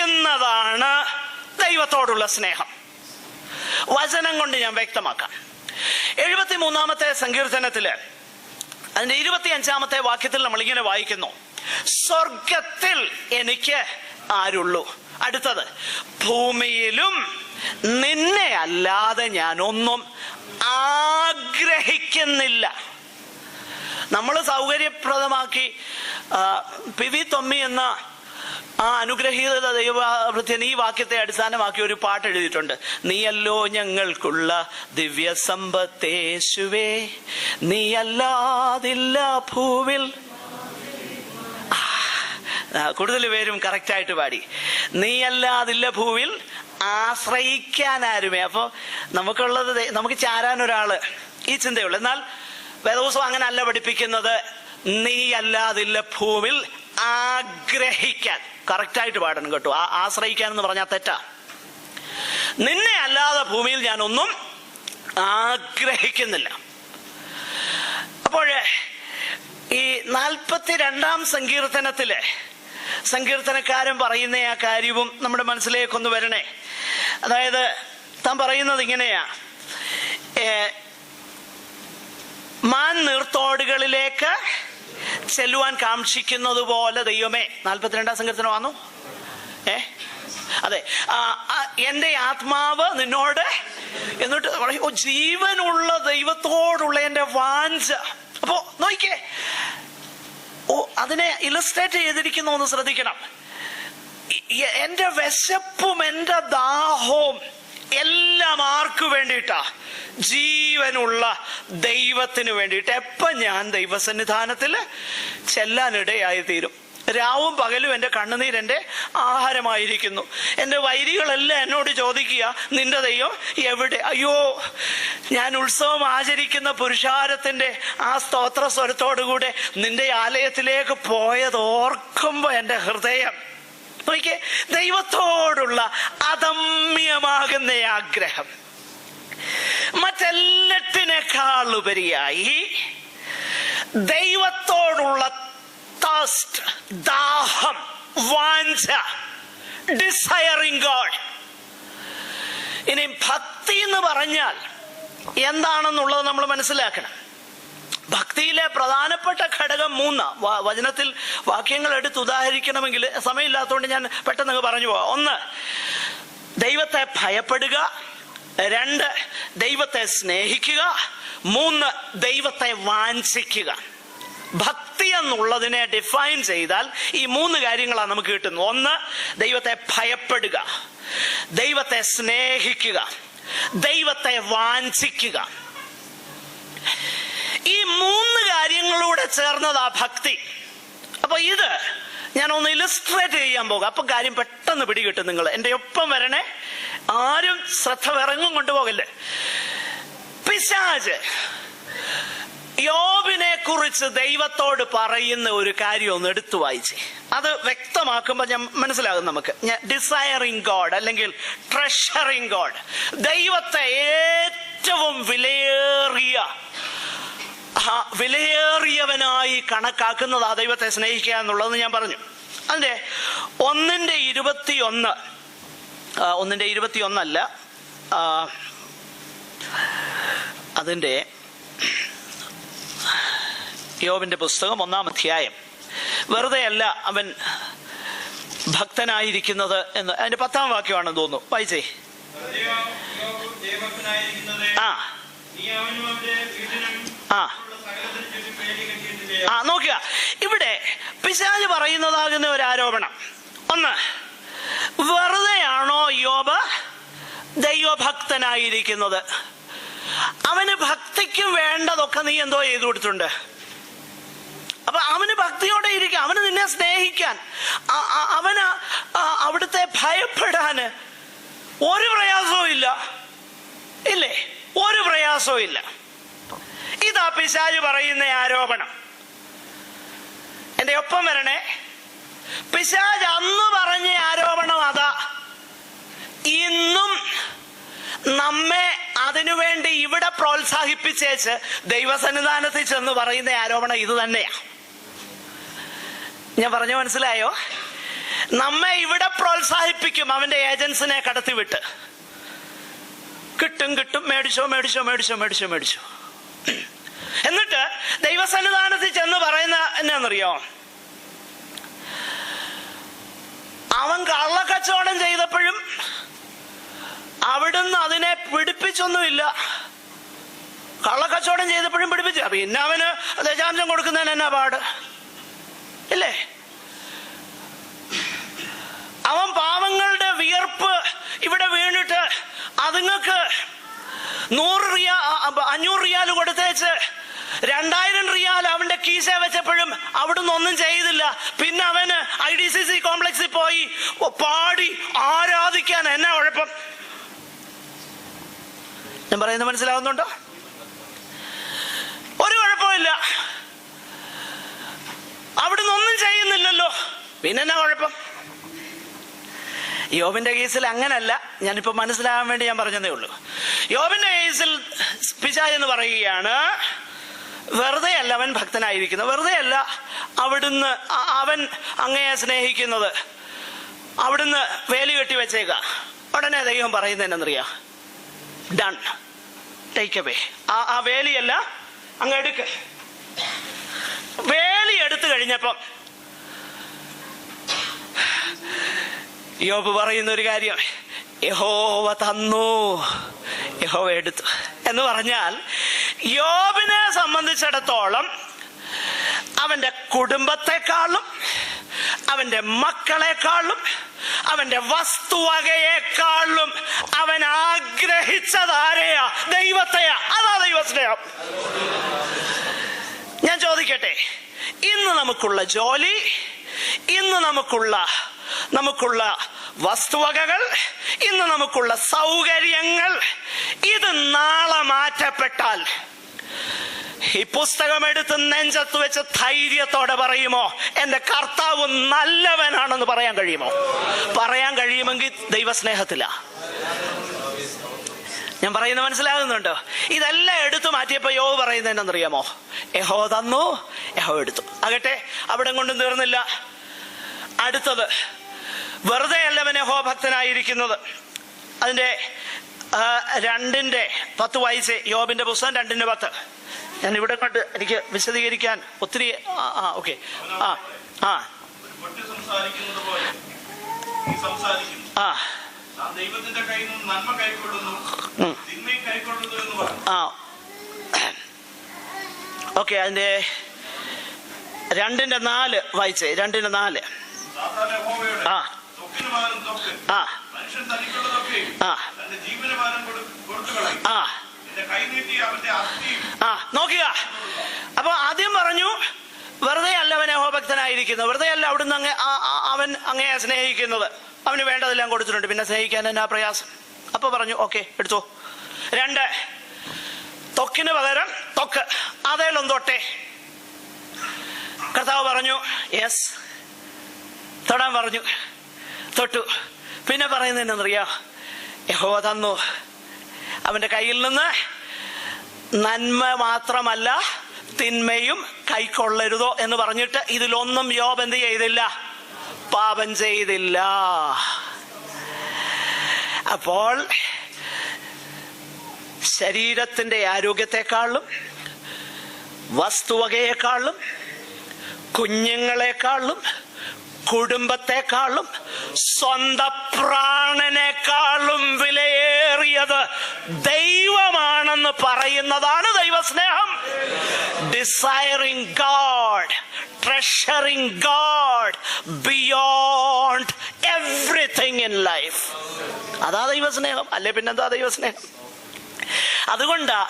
ദൈവത്തോടുള്ള സ്നേഹം. വചനം കൊണ്ട് ഞാൻ വ്യക്തമാക്കാം. 73-ാമത്തെ സങ്കീർത്തനത്തില് അതിന്റെ 25-ാമത്തെ വാക്യത്തിൽ നമ്മൾ ഇങ്ങനെ വായിക്കുന്നു: സ്വർഗത്തിൽ എനിക്ക് ആരുള്ളൂ. അടുത്തത്, ഭൂമിയിലും നിന്നെ അല്ലാതെ ഞാൻ ഒന്നും ആഗ്രഹിക്കുന്നില്ല. നമ്മൾ സൗകര്യപ്രദമാക്കി പി വി തൊമ്മി എന്ന ആ അനുഗ്രഹീത ദൈവഭൃത്യൻ ഈ വാക്യത്തെ അടിസ്ഥാനമാക്കി ഒരു പാട്ട് എഴുതിയിട്ടുണ്ട്. നീയല്ലോ ഞങ്ങൾക്കുള്ള ദിവ്യ സമ്പത്തേശുവേ, നീയല്ലാതില്ല ഭൂവിൽ. കൂടുതൽ പേരും കറക്റ്റായിട്ട് പാടി. നീയല്ലാതില്ല ഭൂവിൽ ആശ്രയിക്കാൻ ആരുമേ. അപ്പൊ നമുക്കുള്ളത്, നമുക്ക് ചാരാനൊരാള്, ഈ ചിന്തയുള്ളൂ. എന്നാൽ വേദപുസ്തകം അങ്ങനെ അല്ല പഠിപ്പിക്കുന്നത്. നീ അല്ലാതില്ല ഭൂവിൽ ആഗ്രഹിക്കാൻ. കറക്റ്റായിട്ട് പാടണം കേട്ടോ. ആശ്രയിക്കാൻ എന്ന് പറഞ്ഞാൽ തെറ്റാ. നിന്നെ അല്ലാതെ ഭൂമിയിൽ ഞാൻ ഒന്നും ആഗ്രഹിക്കുന്നില്ല. അപ്പോഴേ ഈ 42-ാം സങ്കീർത്തനത്തിലെ സങ്കീർത്തനക്കാരൻ പറയുന്ന ആ കാര്യവും നമ്മുടെ മനസ്സിലേക്കൊന്ന് വരണേ. അതായത് താൻ പറയുന്നത് ഇങ്ങനെയാ: മാൻ നീർത്തോടുകളിലേക്ക് ചെല്ലുവാൻ കാക്ഷിക്കുന്നത് പോലെ ദൈവമേ. 42-ാം സങ്കീർത്തനം വന്നു. അതെ, എന്റെ ആത്മാവ് നിന്നോട്, എന്നിട്ട് പറയും ജീവനുള്ള ദൈവത്തോടുള്ള എന്റെ വാഞ്ച. അപ്പോ നോക്കിക്കേ, അതിനെ ഇലസ്ട്രേറ്റ് ചെയ്തിരിക്കുന്ന ഒന്ന് ശ്രദ്ധിക്കണം. എന്റെ വിശപ്പും എന്റെ ദാഹവും എല്ലാം ആർക്കു വേണ്ടിയിട്ടാ? ജീവനുള്ള ദൈവത്തിന് വേണ്ടിയിട്ട് എപ്പം ഞാൻ ദൈവസന്നിധാനത്തിൽ ചെല്ലാനിടയായി തീരും. രാവും പകലും എൻ്റെ കണ്ണുനീരെൻ്റെ ആഹാരമായിരിക്കുന്നു. എൻ്റെ വൈരികളെല്ലാം എന്നോട് ചോദിക്കുക, നിന്റെ ദൈവം എവിടെ? അയ്യോ, ഞാൻ ഉത്സവം ആചരിക്കുന്ന പുരുഷാരത്തിൻ്റെ ആ സ്തോത്ര സ്വരത്തോടുകൂടെ നിന്റെ ആലയത്തിലേക്ക് പോയത് ഓർക്കുമ്പോൾ എൻ്റെ ഹൃദയം നോക്കിയേ, ദൈവത്തോടുള്ള അദമ്യമാകുന്ന ആഗ്രഹം മറ്റെല്ലാറ്റിനേക്കാൾ ഉപരിയായി ദൈവത്തോടുള്ള ദാഹം, വാഞ്ച, ഡിസയറിംഗ് ഗോഡ്. ഇനി ഭക്തി എന്ന് പറഞ്ഞാൽ എന്താണെന്നുള്ളത് നമ്മൾ മനസ്സിലാക്കണം. ഭക്തിയിലെ പ്രധാനപ്പെട്ട ഘടകം 3. വചനത്തിൽ വാക്യങ്ങൾ എടുത്ത് ഉദാഹരിക്കണമെങ്കിൽ സമയമില്ലാത്തതുകൊണ്ട് ഞാൻ പെട്ടെന്ന് പറഞ്ഞു പോവാം. 1, ദൈവത്തെ ഭയപ്പെടുക. 2, ദൈവത്തെ സ്നേഹിക്കുക. 3, ദൈവത്തെ വാഞ്ചിക്കുക. ഭക്തി എന്നുള്ളതിനെ ഡിഫൈൻ ചെയ്താൽ ഈ 3 കാര്യങ്ങളാണ് നമുക്ക് കിട്ടുന്നത്. 1, ദൈവത്തെ ഭയപ്പെടുക, ദൈവത്തെ സ്നേഹിക്കുക, ദൈവത്തെ വാഞ്ചിക്കുക. ഈ 3 കാര്യങ്ങളൂടെ ചേർന്നതാ ഭക്തി. അപ്പൊ ഇത് ഞാനൊന്ന് ഇലസ്ട്രേറ്റ് ചെയ്യാൻ പോകാം. അപ്പൊ കാര്യം പെട്ടെന്ന് പിടികിട്ടും. നിങ്ങൾ എൻ്റെ ഒപ്പം വരണേ, ആരും ശ്രദ്ധ വിറങ്ങും കൊണ്ടുപോകല്ലേ. പിശാച് യോബിനെ കുറിച്ച് ദൈവത്തോട് പറയുന്ന ഒരു കാര്യം ഒന്ന് എടുത്തു വായിച്ചേ. അത് വ്യക്തമാക്കുമ്പോൾ ഞാൻ മനസ്സിലാകും നമുക്ക്. ഡിസയറിംഗ് ഗോഡ് അല്ലെങ്കിൽ ട്രഷറിംഗ് ഗോഡ്, ദൈവത്തെ ഏറ്റവും വിലയേറിയവനായി കണക്കാക്കുന്നതാ ദൈവത്തെ സ്നേഹിക്കുക എന്നുള്ളത് ഞാൻ പറഞ്ഞു. അതിന്റെ 1:21 അതിന്റെ യോബിന്റെ പുസ്തകം 1-ാം അധ്യായം. വെറുതെ അല്ല അവൻ ഭക്തനായിരിക്കുന്നത് എന്ന് അതിന്റെ 10-ാം വാക്യമാണെന്ന് തോന്നുന്നു. വായിച്ചേ. നോക്കുക, ഇവിടെ പിശാച് പറയുന്നതാകുന്ന ഒരു ആരോപണം. 1, വെറുതെയാണോ യോബ് ദൈവഭക്തനായിരിക്കുന്നത്? അവന് ഭക്തിക്കും വേണ്ടതൊക്കെ നീ എന്തോ ചെയ്തു കൊടുത്തിട്ടുണ്ട്. അപ്പൊ അവന് ഭക്തിയോടെ ഇരിക്കാൻ, അവന് നിന്നെ സ്നേഹിക്കാൻ, അവന് അവിടുത്തെ ഭയപ്പെടാന് ഒരു പ്രയാസവും ഇല്ല, ഇല്ലേ? ഒരു പ്രയാസവും ഇല്ല. ഇതാ പിശാച് പറയുന്ന ആരോപണം. എന്റെ ഒപ്പം വരണേ. പിശാച് അന്ന് പറഞ്ഞ ആരോപണം അതാ. ഇന്നും നമ്മെ അതിനുവേണ്ടി ഇവിടെ പ്രോത്സാഹിപ്പിച്ചേച്ച് ദൈവസന്നിധാനത്തിൽ ചെന്ന് പറയുന്ന ആരോപണം ഇത് തന്നെയാ. ഞാൻ പറഞ്ഞു മനസ്സിലായോ? നമ്മെ ഇവിടെ പ്രോത്സാഹിപ്പിക്കും അവന്റെ ഏജൻസിനെ കടത്തിവിട്ട്. കിട്ടും, മേടിച്ചോ. എന്നിട്ട് ദൈവസന്നിധാനത്തിൽ ചെന്ന് പറയുന്ന എന്നാന്നറിയോ? അവൻ കള്ളക്കച്ചവടം ചെയ്തപ്പോഴും അവിടുന്ന് അതിനെ പിടിപ്പിച്ചൊന്നുമില്ല. കള്ളക്കച്ചവടം ചെയ്തപ്പോഴും പിടിപ്പിച്ച, പിന്നെ അവന് ദശാംശം കൊടുക്കുന്നതിന് എന്നാ പാട്, ഇല്ലേ? അവൻ പാവങ്ങളുടെ വിയർപ്പ് ഇവിടെ വീണിട്ട് അതുങ്ങൾക്ക് 500 റിയാൽ കൊടുത്തേച്ച് 2000 റിയാൽ അവന്റെ കീശ വെച്ചപ്പോഴും അവിടുന്ന് ഒന്നും ചെയ്തില്ല. പിന്നെ അവന് IDCC കോംപ്ലക്സിൽ പോയി പാടി ആരാധിക്കാൻ എന്നാ കുഴപ്പം? ഞാൻ പറയുന്നത് മനസ്സിലാവുന്നുണ്ടോ? ഒരു കുഴപ്പമില്ല, അവിടുന്ന് ഒന്നും ചെയ്യുന്നില്ലല്ലോ, പിന്നെ എന്നാ കുഴപ്പം? യോബിന്റെ കേസിൽ അങ്ങനല്ല. ഞാനിപ്പോ മനസ്സിലാകാൻ വേണ്ടി ഞാൻ പറഞ്ഞതേ ഉള്ളൂ. യോബിന്റെ കേസിൽ പിശാച് എന്ന് പറയുകയാണ്, വെറുതെ അല്ല അവൻ ഭക്തനായിരിക്കുന്നത്, വെറുതെ അല്ല അവിടുന്ന് അവൻ അങ്ങയെ സ്നേഹിക്കുന്നത്, അവിടുന്ന് വേലി കെട്ടി വെച്ചേക്ക. ഉടനെ ദൈവം പറയുന്നത് എന്നറിയാ? Done, take away. ആ വേലിയല്ല അങ്ങ് എടുക്ക. വേലി എടുത്തു കഴിഞ്ഞപ്പം യോബ് പറയുന്ന ഒരു കാര്യം, യഹോവ തന്നു, യഹോവ എടുത്തു എന്ന് പറഞ്ഞാൽ യോബിനെ സംബന്ധിച്ചിടത്തോളം അവന്റെ കുടുംബത്തെക്കാളും അവന്റെ മക്കളെക്കാളും അവന്റെ വസ്തുവകയെക്കാളും അവൻ ആഗ്രഹിച്ചതാരെയാ? ദൈവത്തെയാ. അതാ ദൈവസ്നേഹം. ഞാൻ ചോദിക്കട്ടെ, ഇന്ന് നമുക്കുള്ള ജോലി, ഇന്ന് നമുക്കുള്ള വസ്തുവകകൾ, ഇന്ന് നമുക്കുള്ള സൗകര്യങ്ങൾ, ഇത് നാളെ മാറ്റപ്പെട്ടാൽ ഈ പുസ്തകം എടുത്ത് നെഞ്ചത്ത് വെച്ച് ധൈര്യത്തോടെ പറയുമോ എന്റെ കർത്താവ് നല്ലവനാണെന്ന് പറയാൻ കഴിയുമോ? പറയാൻ കഴിയുമെങ്കിൽ ദൈവസ്നേഹത്തില. ഞാൻ പറയുന്നത് മനസ്സിലാകുന്നുണ്ടോ? ഇതെല്ലാം എടുത്തു മാറ്റിയപ്പോ യോബ് പറയുന്നത് എന്നറിയാമോ? യഹോവ തന്നു, യഹോവ എടുത്തു. ആകട്ടെ, അവിടെ കൊണ്ടും തീർന്നില്ല. അടുത്തത്, വെറുതെ അല്ലവൻ യഹോവ ഭക്തനായിരിക്കുന്നത്. അതിന്റെ 2:10 വായിച്ചേ. യോബിന്റെ പുസ്തകം 2:10. ഞാൻ ഇവിടെ കൊണ്ട് എനിക്ക് വിശദീകരിക്കാൻ ഒത്തിരി ഓക്കെ. ഓക്കെ, അതിന്റെ 2:4 വായിച്ചേ. 2:4. നോക്കുക. അപ്പൊ ആദ്യം പറഞ്ഞു വെറുതെ അല്ല അവൻ യഹോവഭക്തനായിരിക്കുന്നത്, വെറുതെ അല്ല അവിടുന്ന് അവൻ അങ്ങയെ സ്നേഹിക്കുന്നത്, അവന് വേണ്ടതെല്ലാം കൊടുത്തിട്ടുണ്ട്, പിന്നെ സ്നേഹിക്കാൻ എന്നാ പ്രയാസം. അപ്പൊ പറഞ്ഞു ഓക്കെ എടുത്തോ. 2, ത്വക്കിന് പകരം ത്വക്ക്, അതേലൊന്തോട്ടെ. കർത്താവ് പറഞ്ഞു യെസ്, തൊടാൻ പറഞ്ഞു, തൊട്ടു. പിന്നെ പറയുന്നതെന്നറിയാ? യഹോവ തന്നു, അവന്റെ കയ്യിൽ നിന്ന് നന്മ മാത്രമല്ല തിന്മയും കൈക്കൊള്ളരുതോ എന്ന് പറഞ്ഞിട്ട് ഇതിലൊന്നും യോബ് എന്ത് ചെയ്തില്ല? പാപം ചെയ്തില്ല. അപ്പോൾ ശരീരത്തിന്റെ ആരോഗ്യത്തെക്കാളും വസ്തുവകയെക്കാളും കുഞ്ഞുങ്ങളെക്കാളും കുടുംബത്തെക്കാളും സ്വന്തം പ്രാണനേക്കാളും വിലയേറിയത് ദൈവമാണെന്ന് പറയുന്നതാണ് ദൈവസ്നേഹം. Desiring God, treasuring God beyond everything in life. അതാ ദൈവസ്നേഹം. അല്ലെ പിന്നെന്താ ദൈവസ്നേഹം? അതുകൊണ്ടാ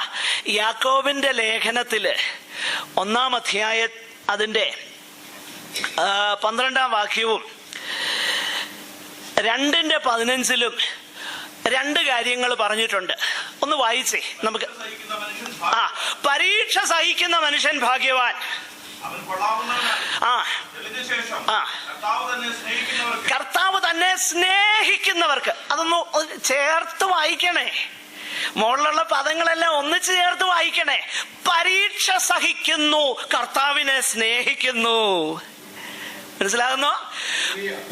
യാക്കോബിന്റെ ലേഖനത്തില് 1-ാം അധ്യായ അതിന്റെ 12-ാം വാക്യവും 2:15 2 കാര്യങ്ങൾ പറഞ്ഞിട്ടുണ്ട്. ഒന്ന് വായിച്ചേ നമുക്ക്. പരീക്ഷ സഹിക്കുന്ന മനുഷ്യൻ ഭാഗ്യവാൻ. കർത്താവ് തന്നെ സ്നേഹിക്കുന്നവർക്ക്. അതൊന്ന് ചേർത്ത് വായിക്കണേ. മുകളിലുള്ള പദങ്ങളെല്ലാം ഒന്നിച്ച് ചേർത്ത് വായിക്കണേ. പരീക്ഷ സഹിക്കുന്നു, കർത്താവിനെ സ്നേഹിക്കുന്നു. മനസ്സിലാകുന്നോ?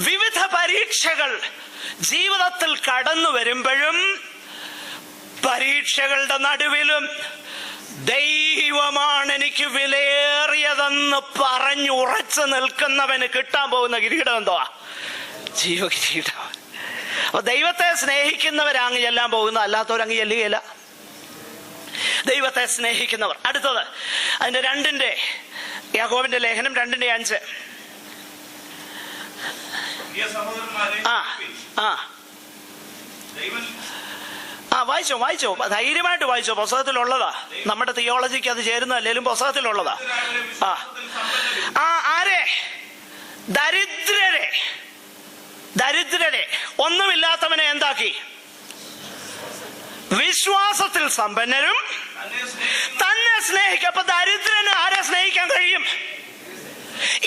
വിവിധ പരീക്ഷകൾ ജീവിതത്തിൽ കടന്നു വരുമ്പോഴും പരീക്ഷകളുടെ നടുവിലും ദൈവമാണ് എനിക്ക് വിലയേറിയതെന്ന് പറഞ്ഞുറച്ചു നിൽക്കുന്നവന് കിട്ടാൻ പോകുന്ന കിരീടം എന്തുവാ? ജീവകിരീടം. അപ്പൊ ദൈവത്തെ സ്നേഹിക്കുന്നവരങ്ങ് ചെല്ലാൻ പോകുന്ന, അല്ലാത്തവരങ്ങ് ചെല്ലുകയില്ല. ദൈവത്തെ സ്നേഹിക്കുന്നവർ. അടുത്തത് അതിന്റെ 2 യാക്കോബിന്റെ ലേഖനം 2:5. വായിച്ചോ ധൈര്യമായിട്ട് വായിച്ചോ. പുസ്തകത്തിലുള്ളതാ. നമ്മുടെ തിയോളജിക്ക് അത് ചേരുന്നല്ലേലും പുസ്തകത്തിലുള്ളതാ. ആരെ? ദരിദ്രരെ ഒന്നുമില്ലാത്തവനെ എന്താക്കി? വിശ്വാസത്തിൽ സമ്പന്നരും തന്നെ സ്നേഹിക്കും. അപ്പൊ ദരിദ്രന് ആരെ സ്നേഹിക്കാൻ കഴിയും?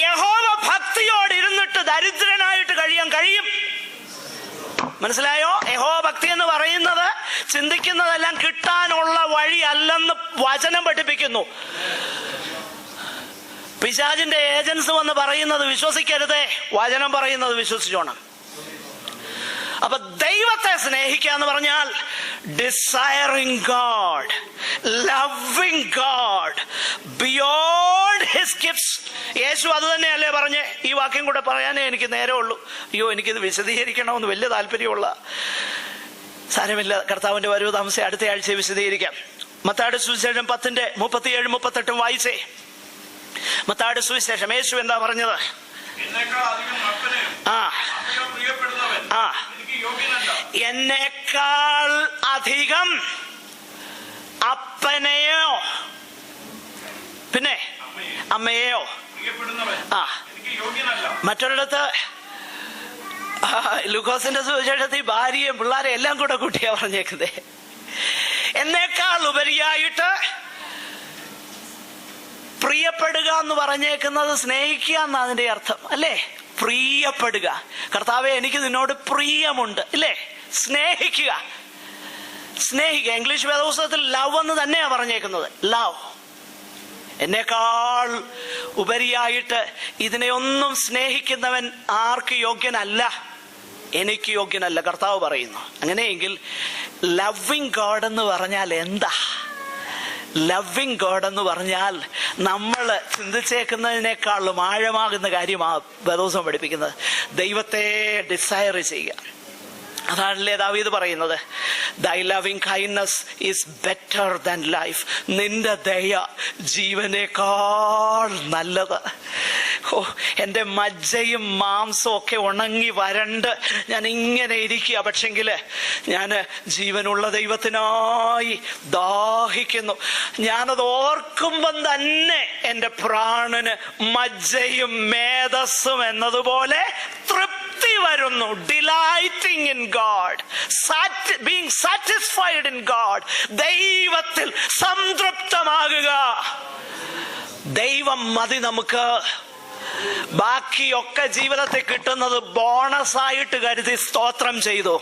യഹോവ ഭക്തിയോട് ഇരുന്നിട്ട് ദരിദ്രനായിട്ട് കഴിയാൻ കഴിയും. മനസ്സിലായോ? യഹോവ ഭക്തി എന്ന് പറയുന്നത് ചിന്തിക്കുന്നതെല്ലാം കിട്ടാനുള്ള വഴി അല്ലെന്ന് വചനം പഠിപ്പിക്കുന്നു. പിശാചിന്റെ ഏജൻസ് വന്ന് പറയുന്നത് വിശ്വസിക്കരുതേ, വചനം പറയുന്നത് വിശ്വസിച്ചോണം. അപ്പൊ ദൈവത്തെ സ്നേഹിക്കുക എന്ന് പറഞ്ഞാൽ desiring God, loving God beyond his gifts. Yeshu അത് തന്നെയല്ലേ പറഞ്ഞേ? ഈ വാക്യം കൂടെ പറയാനേ എനിക്ക് നേരമുള്ളൂ. അയ്യോ, എനിക്കിത് വിശദീകരിക്കണമെന്ന് വലിയ താല്പര്യമുള്ള. സാരമില്ല, കർത്താവിന്റെ വരവ് താമസിച്ച് അടുത്ത ആഴ്ച വിശദീകരിക്കാം. മത്തായിയുടെ സുവിശേഷം 10:37-38 വായിച്ചേ. മത്തായിയുടെ സുവിശേഷം യേശു എന്താ പറഞ്ഞത്? ആ ആ എന്നേക്കാൾ അധികം അപ്പനെയോ പിന്നെ അമ്മയെയോ ആ മറ്റൊരിടത്ത് ലൂക്കോസിന്റെ സുവിശേഷത്തിൽ ഭാര്യയും പിള്ളേരെ എല്ലാം കൂടെ കൂട്ടിയാ പറഞ്ഞേക്കുന്നേ. എന്നേക്കാൾ ഉപരിയായിട്ട് പ്രിയപ്പെടുക എന്ന് പറഞ്ഞേക്കുന്നത് സ്നേഹിക്കുക എന്നാ അതിന്റെ അർത്ഥം അല്ലേ? പ്രിയപ്പെടുക. കർത്താവെ എനിക്ക് നിന്നോട് പ്രിയമുണ്ട് ഇല്ലേ? സ്നേഹിക്കുക. സ്നേഹിക്കുക. ഇംഗ്ലീഷ് വേദപുസ്തകത്തിൽ ലവ് എന്ന് തന്നെയാ പറഞ്ഞേക്കുന്നത്. ലവ്. എന്നേക്കാൾ ഉപരിയായിട്ട് ഇതിനെയൊന്നും സ്നേഹിക്കുന്നവൻ ആർക്ക് യോഗ്യനല്ല? എനിക്ക് യോഗ്യനല്ല, കർത്താവ് പറയുന്നു. അങ്ങനെയെങ്കിൽ ലവിങ് ഗോഡ് എന്ന് പറഞ്ഞാൽ എന്താ? ലവിങ് ഗോഡ് എന്ന് പറഞ്ഞാൽ നമ്മൾ ചിന്തിച്ചേക്കുന്നതിനേക്കാളും ആഴമാകുന്ന കാര്യമാണ് വേദപുസ്തകം പഠിപ്പിക്കുന്നത്. ദൈവത്തെ ഡിസയർ ചെയ്യുക. അതാണല്ലേ ദാവീദ് പറയുന്നത്, ദൈ loving kindness is better than life. നിന്റെ ദയ ജീവനേക്കാൾ നല്ലത്. ഓ, എൻ്റെ മജ്ജയും മാംസവും ഒക്കെ ഉണങ്ങി വരണ്ട് ഞാൻ ഇങ്ങനെ ഇരിക്കുക. പക്ഷെങ്കിൽ ഞാൻ ജീവനുള്ള ദൈവത്തിനായി ദാഹിക്കുന്നു. ഞാനത് ഓർക്കുമ്പം തന്നെ എൻ്റെ പ്രാണന് മജ്ജയും മേധസ്സും എന്നതുപോലെ തൃപ്തി വരുന്നു. Delighting in God, being satisfied in God. ദൈവത്തിൽ സംതൃപ്തമാകുക. ദൈവം മതി നമുക്ക്. ബാക്കിയൊക്കെ ജീവിതത്തിൽ കിട്ടുന്നത് ബോണസായിട്ട് കരുതി സ്തോത്രം ചെയ്തു.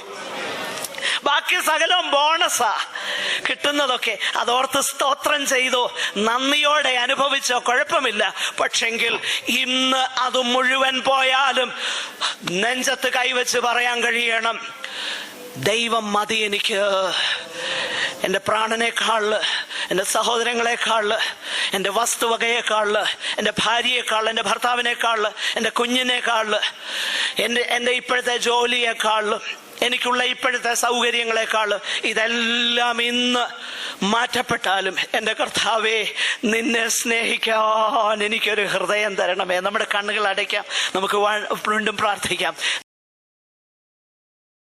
ബാക്കി സകലവും ബോണസാ കിട്ടുന്നതൊക്കെ. അതോർത്ത് സ്തോത്രം ചെയ്തു, നന്ദിയോടെ അനുഭവിച്ചോ, കുഴപ്പമില്ല. പക്ഷെങ്കിൽ ഇന്ന് അത് മുഴുവൻ പോയാലും നെഞ്ചത്ത് കൈവച്ച് പറയാൻ കഴിയണം, ദൈവം മതി എനിക്ക്. എൻ്റെ പ്രാണനേക്കാള്, എൻ്റെ സഹോദരങ്ങളെക്കാള്, എൻ്റെ വസ്തുവകയേക്കാള്, എൻ്റെ ഭാര്യയെക്കാള്, എൻ്റെ ഭർത്താവിനേക്കാള്, എൻ്റെ കുഞ്ഞിനേക്കാള്, എൻ്റെ ഇപ്പോഴത്തെ ജോലിയേക്കാളും, എനിക്കുള്ള ഇപ്പോഴത്തെ സൗകര്യങ്ങളെക്കാളും, ഇതെല്ലാം ഇന്ന് മാറ്റപ്പെട്ടാലും എൻ്റെ കർത്താവേ, നിന്നെ സ്നേഹിക്കാൻ എനിക്കൊരു ഹൃദയം തരണമേ. നമ്മുടെ കണ്ണുകൾ അടയ്ക്കാം, നമുക്ക് വീണ്ടും പ്രാർത്ഥിക്കാം.